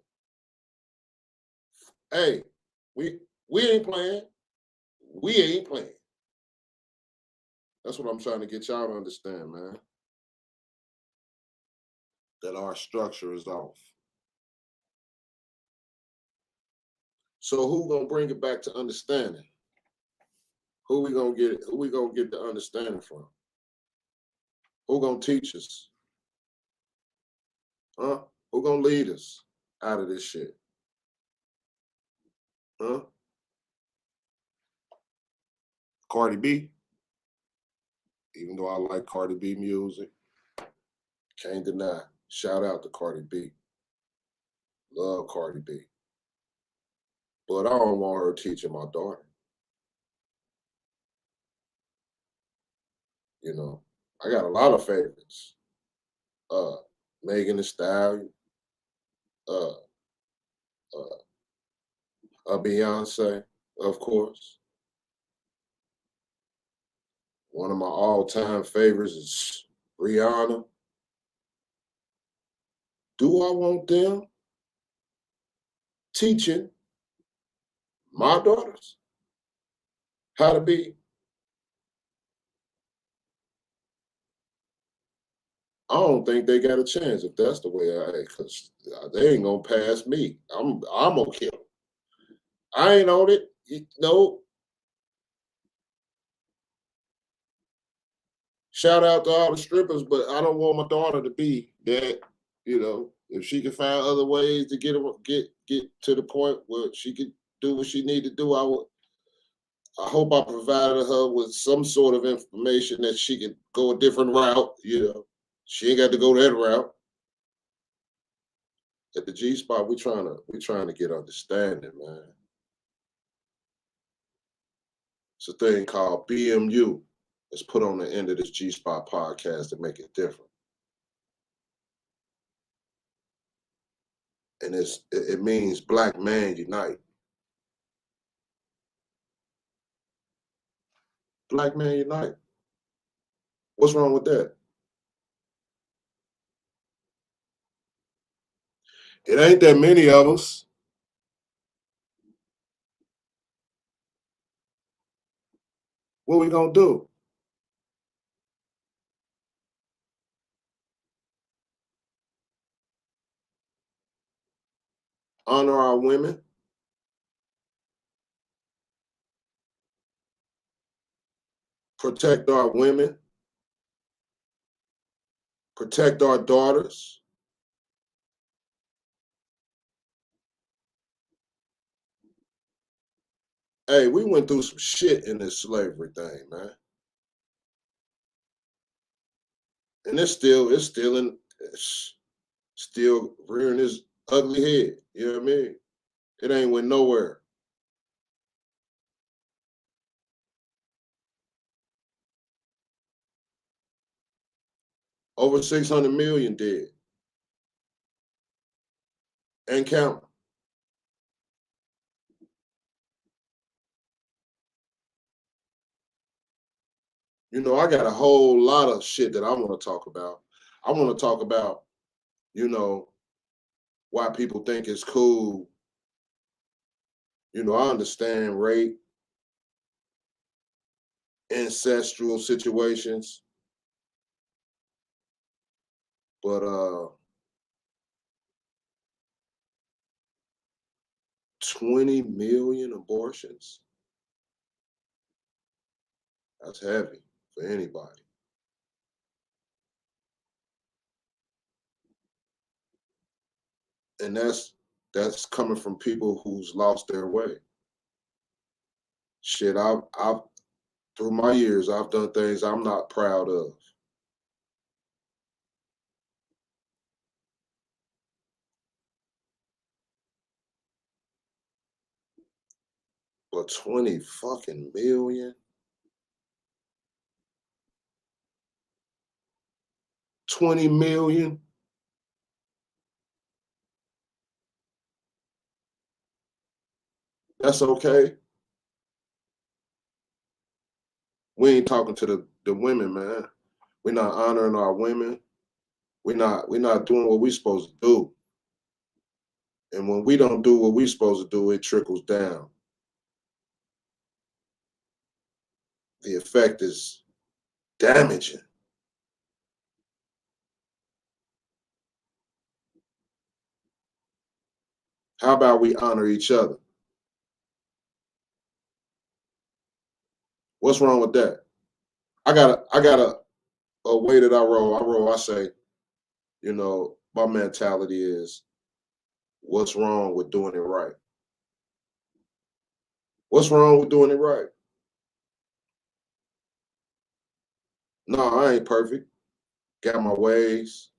Hey, we ain't playing. We ain't playing. That's what I'm trying to get y'all to understand, man. That our structure is off. So who gonna bring it back to understanding? Who we gonna get the understanding from? Who gonna teach us? Huh? Who gonna lead us out of this shit? Huh? Cardi B. Even though I like Cardi B music, can't deny. Shout out to Cardi B. Love Cardi B. But I don't want her teaching my daughter. You know, I got a lot of favorites. Megan Thee Stallion, Beyonce, of course. One of my all-time favorites is Rihanna. Do I want them teaching my daughters how to be, I don't think they got a chance if that's the way I act, because they ain't gonna pass me. I'm gonna kill 'em. I ain't on it. No. Shout out to all the strippers, but I don't want my daughter to be that. If she can find other ways to get to the point where she could do what she need to do, I would. I hope I provided her with some sort of information that she could go a different route. She ain't got to go that route. At the G spot, we trying to get understanding, man. It's a thing called BMU. It's put on the end of this G spot podcast to make it different. And it means Black Man Unite. Black Man Unite. What's wrong with that? It ain't that many of us. What we gonna do? Honor our women. Protect our women. Protect our daughters. Hey, we went through some shit in this slavery thing, man. And it's still rearing its ugly head. You know what I mean? It ain't went nowhere. Over 600 million dead. And count. I got a whole lot of shit that I want to talk about. I want to talk about, why people think it's cool. I understand rape, ancestral situations, but 20 million abortions, that's heavy for anybody. And that's coming from people who's lost their way. Shit, I've through my years, I've done things I'm not proud of. But 20 fucking million? 20 million? That's okay. We ain't talking to the women, man. We're not honoring our women. We're not doing what we're supposed to do. And when we don't do what we're supposed to do, it trickles down. The effect is damaging. How about we honor each other? What's wrong with that? I got a way that I roll. I say, my mentality is, what's wrong with doing it right? What's wrong with doing it right? No, I ain't perfect. Got my ways.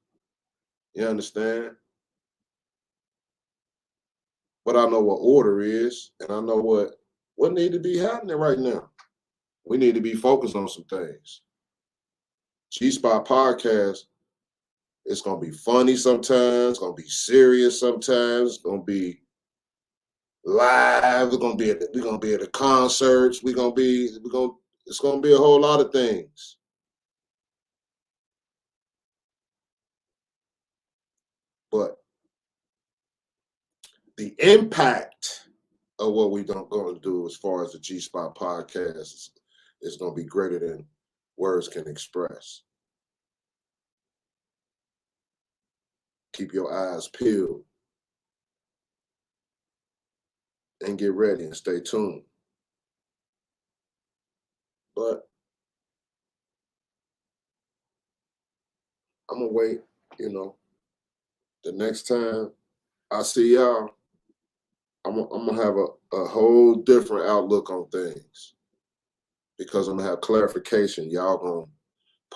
You understand? But I know what order is, and I know what need to be happening right now. We need to be focused on some things. G Spot Podcast, it's gonna be funny sometimes, it's gonna be serious sometimes, it's gonna be live, we're gonna be at the concerts, it's gonna be a whole lot of things. But the impact of what we don't going to do as far as the G Spot podcast is going to be greater than words can express. Keep your eyes peeled and get ready and stay tuned. But I'm going to wait, the next time I see y'all, I'm going to have a whole different outlook on things, because I'm going to have clarification. Y'all going to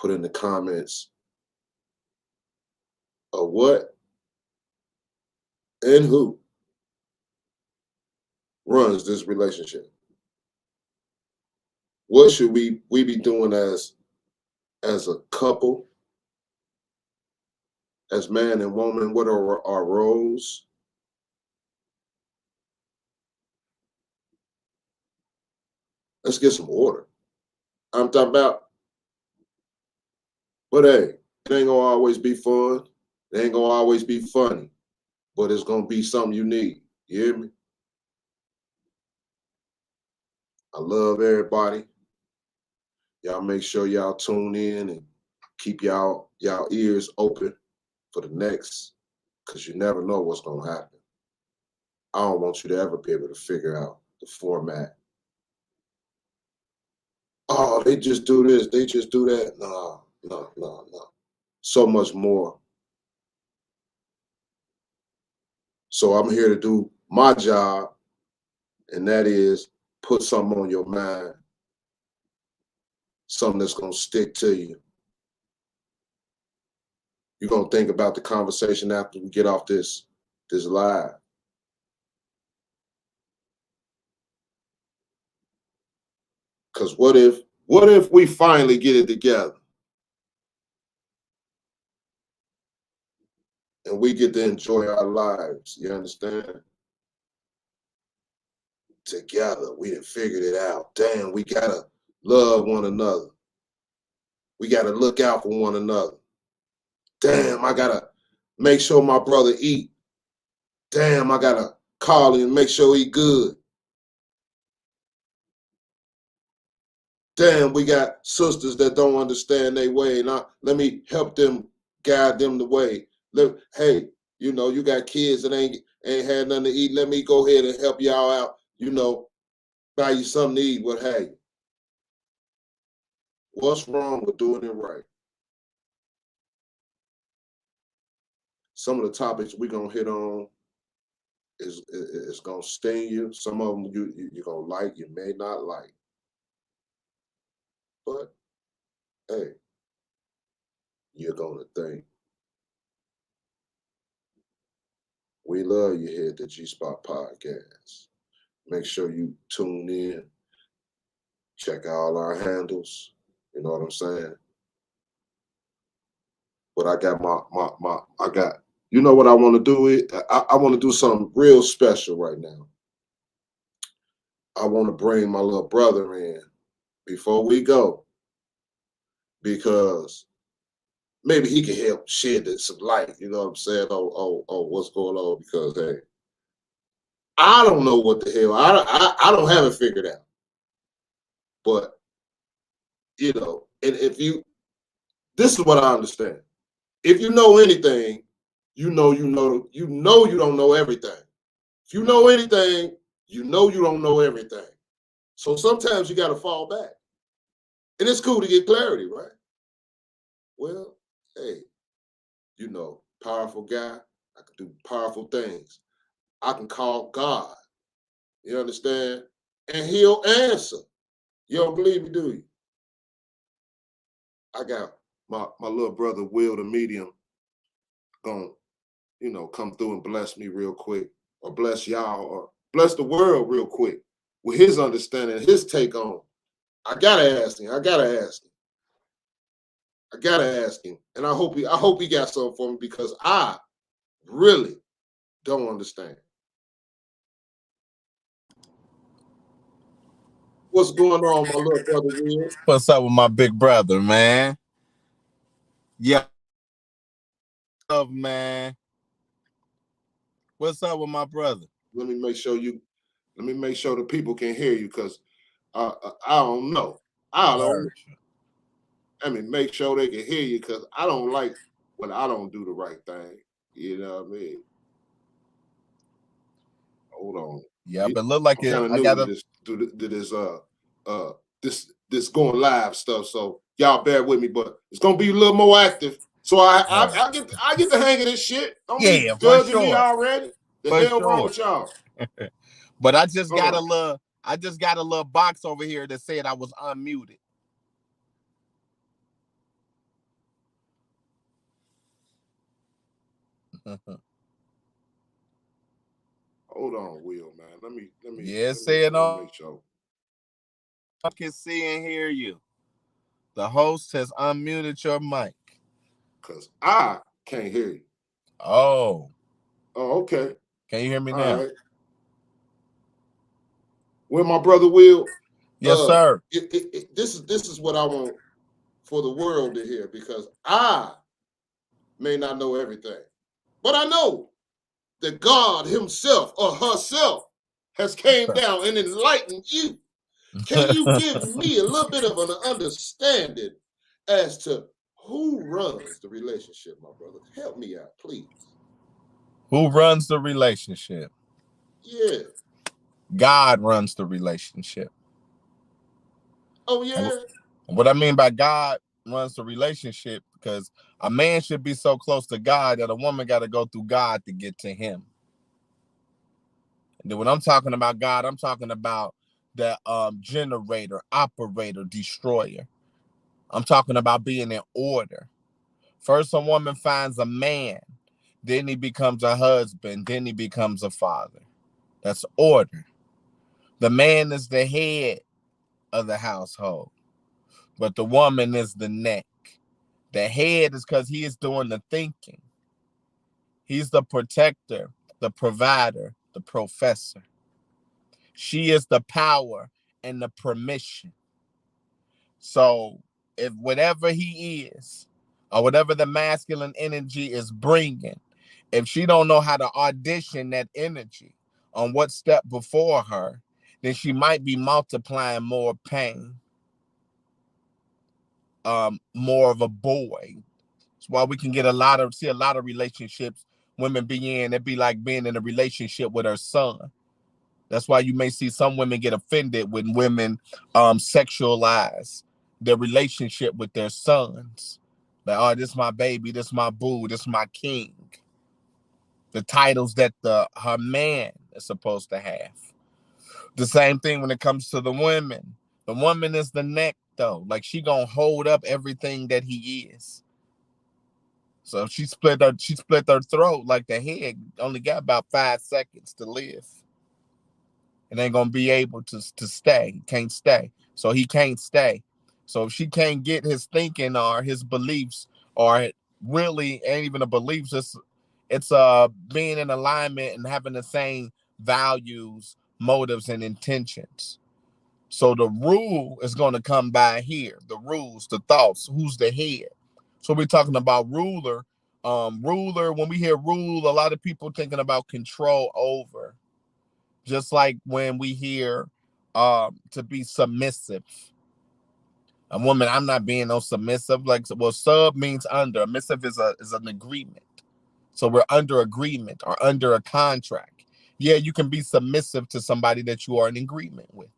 put in the comments of what and who runs this relationship. What should we be doing as a couple, as man and woman? What are our roles? Let's get some order. I'm talking about, but hey, it ain't gonna always be fun. It ain't gonna always be funny, but it's gonna be something you need. You hear me? I love everybody. Y'all make sure y'all tune in and keep y'all ears open for the next, because you never know what's gonna happen. I don't want you to ever be able to figure out the format. Oh, they just do this, they just do that. No. So much more. So I'm here to do my job, and that is put something on your mind, something that's going to stick to you. You're going to think about the conversation after we get off this live. Because what if we finally get it together and we get to enjoy our lives? You understand? Together, we done figured it out. Damn, we got to love one another. We got to look out for one another. Damn, I got to make sure my brother eat. Damn, I got to call him and make sure he good. Damn, we got sisters that don't understand their way. Now, let me help them, guide them the way. Hey, you got kids that ain't had nothing to eat. Let me go ahead and help y'all out, buy you something to eat. But hey, what's wrong with doing it right? Some of the topics we're going to hit on is going to sting you. Some of them you're going to like, you may not like. But, hey, you're going to think. We love you here at the G-Spot Podcast. Make sure you tune in. Check all our handles. You know what I'm saying? But I got you know what I want to do? I want to do something real special right now. I want to bring my little brother in before we go, because maybe he can help shed some light, you know what I'm saying, on what's going on, because, hey, I don't know what the hell. I don't have it figured out. But, and this is what I understand. If you know anything, you don't know everything. If you know anything, you don't know everything. So sometimes you got to fall back. And it's cool to get clarity, right? Well, hey, powerful guy. I can do powerful things. I can call God. You understand? And he'll answer. You don't believe me, do you? I got my little brother, Will the Medium, gonna, come through and bless me real quick, or bless y'all, or bless the world real quick with his understanding, his take on. I gotta ask him. And I hope he got something for me, because I really don't understand. What's going on, my little brother, Will? What's up with my big brother, man? Yeah, man. What's up with my brother? let me make sure the people can hear you, because I don't know. I don't. Let me make sure they can hear you, because I don't like when I don't do the right thing. You know what I mean? Hold on. Yeah, but look like I'm it. kind of I new gotta. to this going live stuff, so y'all bear with me, but it's gonna be a little more active. So I get the hang of this shit. Don't be Yeah, for judging me sure. already. The For hell wrong sure. with y'all? But I just got Hold on. I just got a little box over here that said I was unmuted. Hold on, Will, man. Let me Yeah, saying make sure. I can see and hear you. The host has unmuted your mic. Cause I can't hear you. Oh. Oh, okay. Can you hear me All now? right. Well, my brother Will, Yes, sir. this is what I want for the world to hear, because I may not know everything, but I know that God himself or herself has came down and enlightened you. Can you give me a little bit of an understanding as to who runs the relationship, my brother? Help me out, please. Who runs the relationship? Yeah. God runs the relationship. Oh, yeah. What I mean by God runs the relationship, because a man should be so close to God that a woman got to go through God to get to him. And then when I'm talking about God, I'm talking about the generator, operator, destroyer. I'm talking about being in order. First, a woman finds a man, then he becomes a husband, then he becomes a father. That's order. The man is the head of the household, but the woman is the neck. The head is because he is doing the thinking. He's the protector, the provider, the professor. She is the power and the permission. So if whatever he is, or whatever the masculine energy is bringing, if she don't know how to audition that energy on what step before her, then she might be multiplying more pain, more of a boy. That's why we can get a lot of relationships women be in. It'd be like being in a relationship with her son. That's why you may see some women get offended when women sexualize their relationship with their sons. Like, oh, this is my baby, this is my boo, this is my king. The titles that her man is supposed to have. The same thing when it comes to the women. The woman is the neck, though. Like, she gonna hold up everything that he is. So if she split her throat, like the head only got about 5 seconds to live. And ain't gonna be able to stay. Can't stay. So he can't stay. So if she can't get his thinking or his beliefs, or really ain't even a beliefs, it's being in alignment and having the same values, motives, and intentions. So the rule is going to come by here. The rules, the thoughts, who's the head. So we're talking about ruler. Ruler, when we hear rule, a lot of people thinking about control over. Just like when we hear to be submissive. A woman, I'm not being no submissive. Like, well, sub means under. Submissive is an agreement. So we're under agreement or under a contract. Yeah, you can be submissive to somebody that you are in agreement with.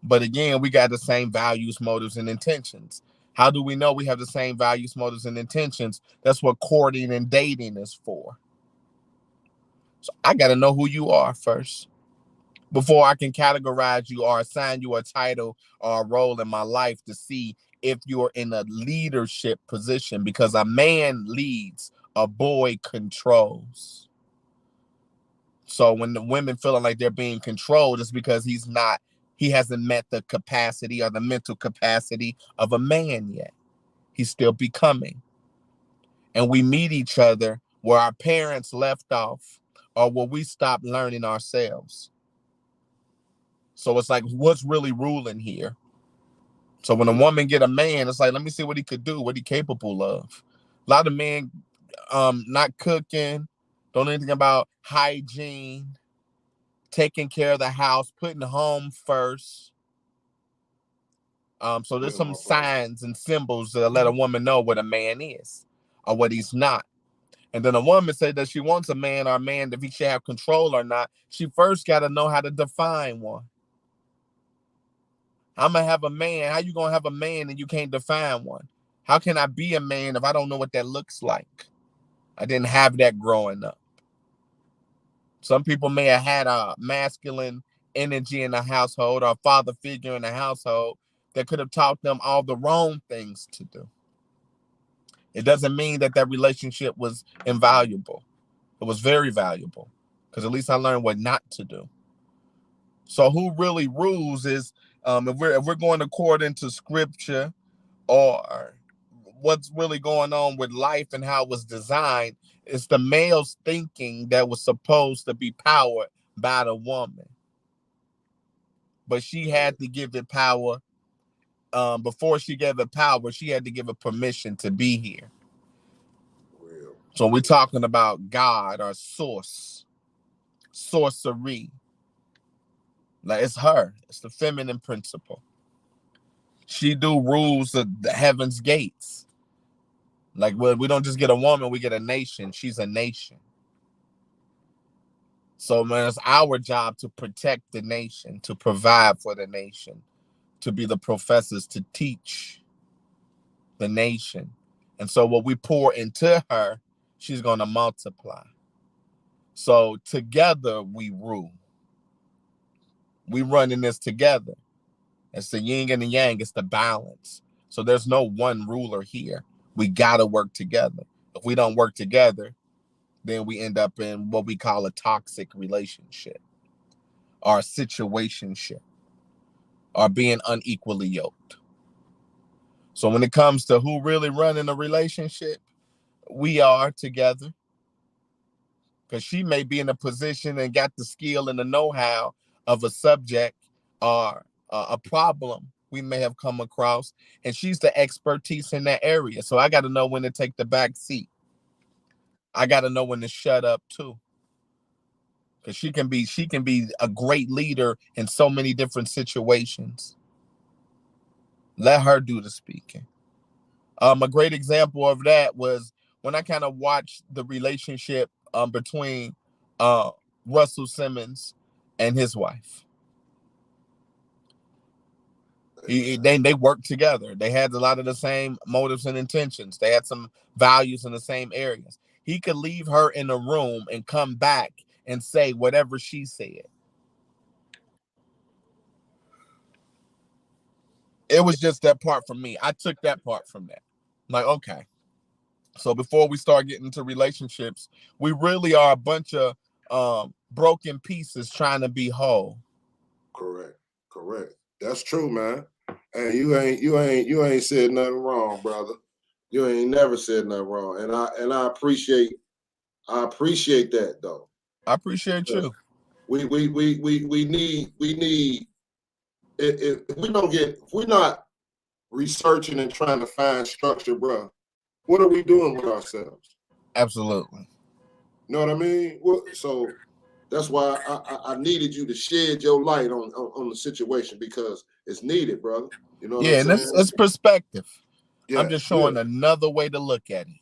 But again, we got the same values, motives, and intentions. How do we know we have the same values, motives, and intentions? That's what courting and dating is for. So I got to know who you are first before I can categorize you or assign you a title or a role in my life to see if you're in a leadership position, because a man leads, a boy controls. So when the women feeling like they're being controlled, it's because he hasn't met the capacity or the mental capacity of a man yet. He's still becoming. And we meet each other where our parents left off or where we stopped learning ourselves. So it's like, what's really ruling here? So when a woman get a man, it's like, let me see what he could do, what he capable of. A lot of men not cooking, don't know anything about hygiene, taking care of the house, putting home first. So there's Yeah, some my brother. signs and symbols that let a woman know what a man is or what he's not. And then a woman said that she wants a man or a man if he should have control or not. She first got to know how to define one. I'm gonna have a man. How you gonna have a man and you can't define one? How can I be a man if I don't know what that looks like? I didn't have that growing up. Some people may have had a masculine energy in the household or a father figure in the household that could have taught them all the wrong things to do. It doesn't mean that that relationship was invaluable. It was very valuable because at least I learned what not to do. So who really rules is if we're going according to scripture or what's really going on with life and how it was designed, it's the male's thinking that was supposed to be powered by the woman. But she had to give it power. Before she gave it power, she had to give it permission to be here. Real. So we're talking about God or source, sorcery. Like it's her. It's the feminine principle. She do rules of the heaven's gates. Like we don't just get a woman, we get a nation. She's a nation. So man, it's our job to protect the nation, to provide for the nation, to be the professors to teach the nation. And so what we pour into her, she's gonna multiply. So together we rule. We running this together. It's the yin and the yang. It's the balance. So there's no one ruler here. We got to work together. If we don't work together, then we end up in what we call a toxic relationship or a situationship or being unequally yoked. So when it comes to who really running a relationship, we are together because she may be in a position and got the skill and the know-how of a subject or a problem we may have come across, and she's the expertise in that area. So I got to know when to take the back seat. I got to know when to shut up too, because she can be a great leader in so many different situations. Let her do the speaking. A great example of that was when I kind of watched the relationship between uh, Russell Simmons and his wife. They worked together. They had a lot of the same motives and intentions. They had some values in the same areas. He could leave her in a room and come back and say whatever she said. It was just that part for me. I took that part from that. Like, okay. So before we start getting into relationships, we really are a bunch of broken pieces trying to be whole. Correct. That's true, man. And you ain't said nothing wrong, brother. You ain't never said nothing wrong. And I appreciate that though. I appreciate you. We need if we don't get if we're not researching and trying to find structure, bro, what are we doing with ourselves? Absolutely. You know what I mean? So that's why I needed you to shed your light on the situation because it's needed, brother. You know what I'm Yeah, and saying? it's perspective. Yeah, I'm just showing another way to look at it.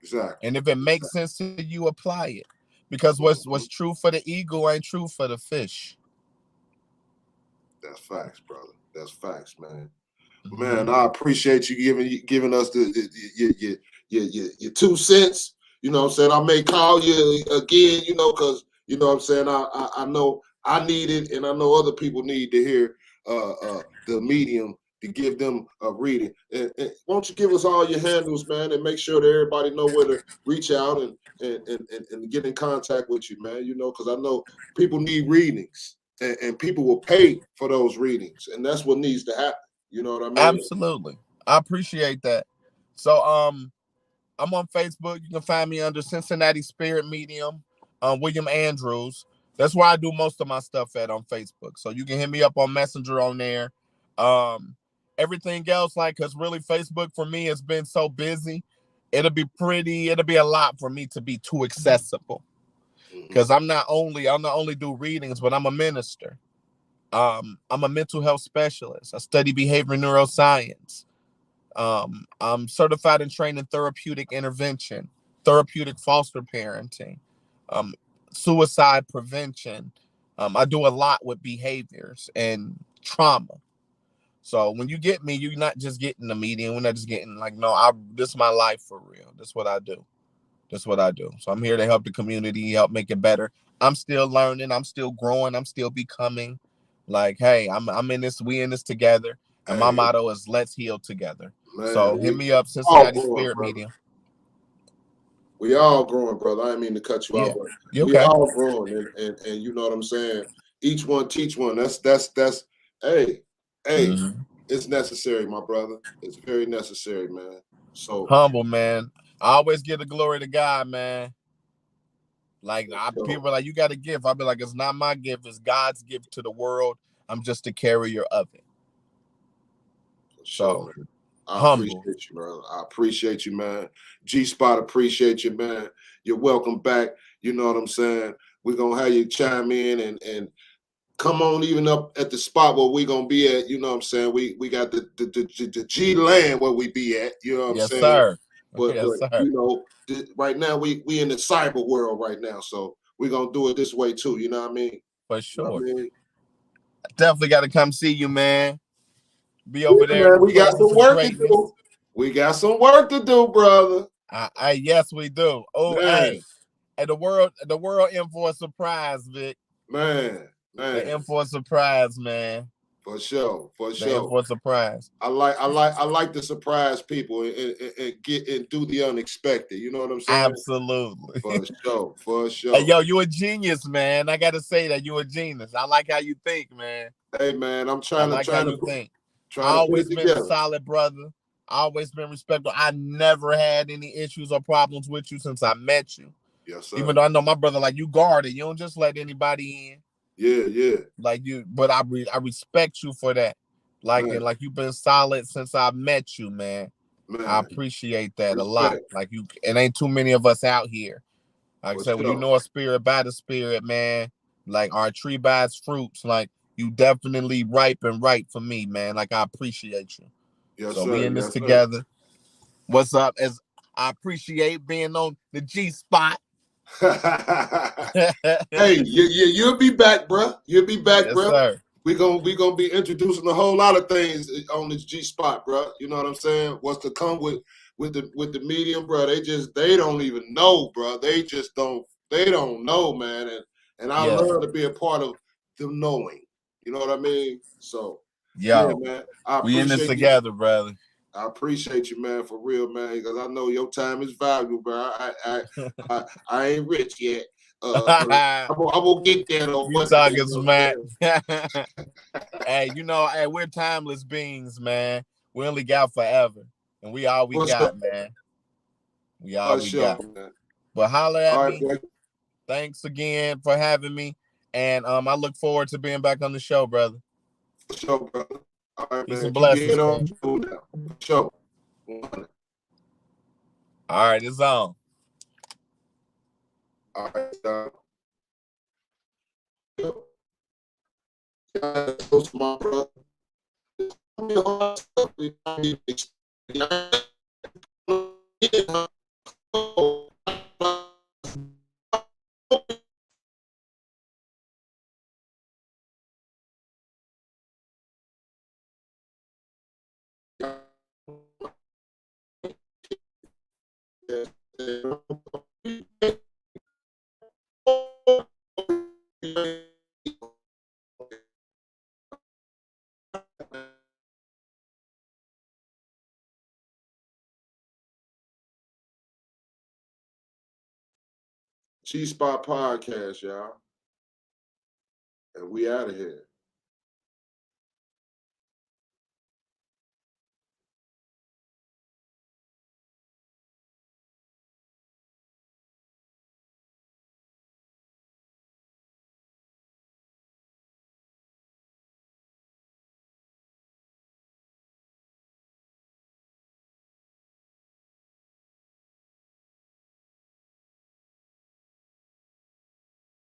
exactly. And if it makes sense to you, apply it. Because what's true for the eagle ain't true for the fish. That's facts, brother. That's facts, man. Mm-hmm. Man, I appreciate you giving us your 2 cents. You know what I'm saying? I may call you again, you know, because you know what I'm saying. I know I need it, and I know other people need to hear the medium to give them a reading. And won't you give us all your handles, man, and make sure that everybody know where to reach out and get in contact with you, man. You know, because I know people need readings, and people will pay for those readings, and that's what needs to happen. You know what I mean? Absolutely. I appreciate that. So I'm on Facebook. You can find me under Cincinnati Spirit Medium, William Andrews. That's where I do most of my stuff at on Facebook. So you can hit me up on Messenger on there. Everything else, like, because really Facebook for me has been so busy. It'll be a lot for me to be too accessible. Because I'm not only do readings, but I'm a minister. I'm a mental health specialist. I study behavioral neuroscience. I'm certified and trained in therapeutic intervention, therapeutic foster parenting, um, suicide prevention. I do a lot with behaviors and trauma. So when you get me, you're not just getting the medium. We're not just getting like, no, this is my life for real. This is what I do. That's what I do. So I'm here to help the community, help make it better. I'm still learning. I'm still growing. I'm still becoming. Like, hey, I'm in this. We in this together. And my Hey, motto is let's heal together. man, So hit me up, all Cincinnati growing, Spirit brother. Medium. We all growing, brother. I didn't mean to cut you Yeah. out, but You we okay? all growing, and you know what I'm saying. Each one teach one. That's. Hey, Mm-hmm. it's necessary, my brother. It's very necessary, man. So Humble, man. I always give the glory to God, man. Like people are like, you got a gift. I'll be like, it's not my gift. It's God's gift to the world. I'm just a carrier of it. sure, So man. I humble. appreciate you, brother. I appreciate you, man. G-Spot appreciate you, man. You're welcome back. You know what I'm saying? We're gonna have you chime in and come on even up at the spot where we gonna be at. You know what I'm saying? We got the G land where we be at. You know what I'm Yes, saying? sir. But Yes, sir. you know, right now we in the cyber world right now, so we're gonna do it this way too. You know what I mean? For You sure. know what I mean? Definitely got to come see you, man. Be Yeah, over there in man, the we got presence some of work to greatness. do. We got some work to do, brother. Yes, we do. Oh, Man, hey, and the world in for a surprise, Vic. man. They're in for a surprise, man. For sure, for They're in sure. for a surprise. I like to surprise people and get and do the unexpected. You know what I'm saying? Absolutely. For Hey, sure. yo, you a genius, man. I gotta say that you a genius. I like how you think, man. Hey, man, I'm I trying like how you to think. I put always it been a together. solid brother. I always been respectful. I never had any issues or problems with you since I met you. Yes, sir. Even though I know my brother, like, you guard it. You don't just let anybody in. Yeah. Like you, but I respect you for that. Like, Man, and like you've been solid since I met you, man. I man. appreciate that a lot. Respect. Like you, it ain't too many of us out here. Like I For said, when you sure. know a spirit by the spirit, man, like our tree by its fruits, like you definitely ripe and right for me, man. Like I appreciate you. Yes, So we sir. in this Yes, sir. together. What's up? As I appreciate being on the G-Spot. Hey, you'll be back, bro. You'll be back, Yes, bro. sir. We gonna be introducing a whole lot of things on this G-Spot, bro. You know what I'm saying? What's to come with the medium, bro? They don't even know, bro. They don't know, man. And I love to be a part of them knowing. You know what I mean? So yeah, man. I We in this appreciate you. together, brother. I appreciate you, man, for real, man, because I know your time is valuable, bro. I ain't rich yet. But I'm gonna get there though. You talking smack. Hey, hey, we're timeless beings, man. We only got forever. And we all we got, man. We all we got. Man. But holler at All me. right, boy. Thanks again for having me. And I look forward to being back on the show, brother. For sure, brother. All right, Peace man. and Keep your blessings, head on man. school now. For sure. All right, it's on. All right, my brother. G-Spot Podcast, y'all. And we out of here.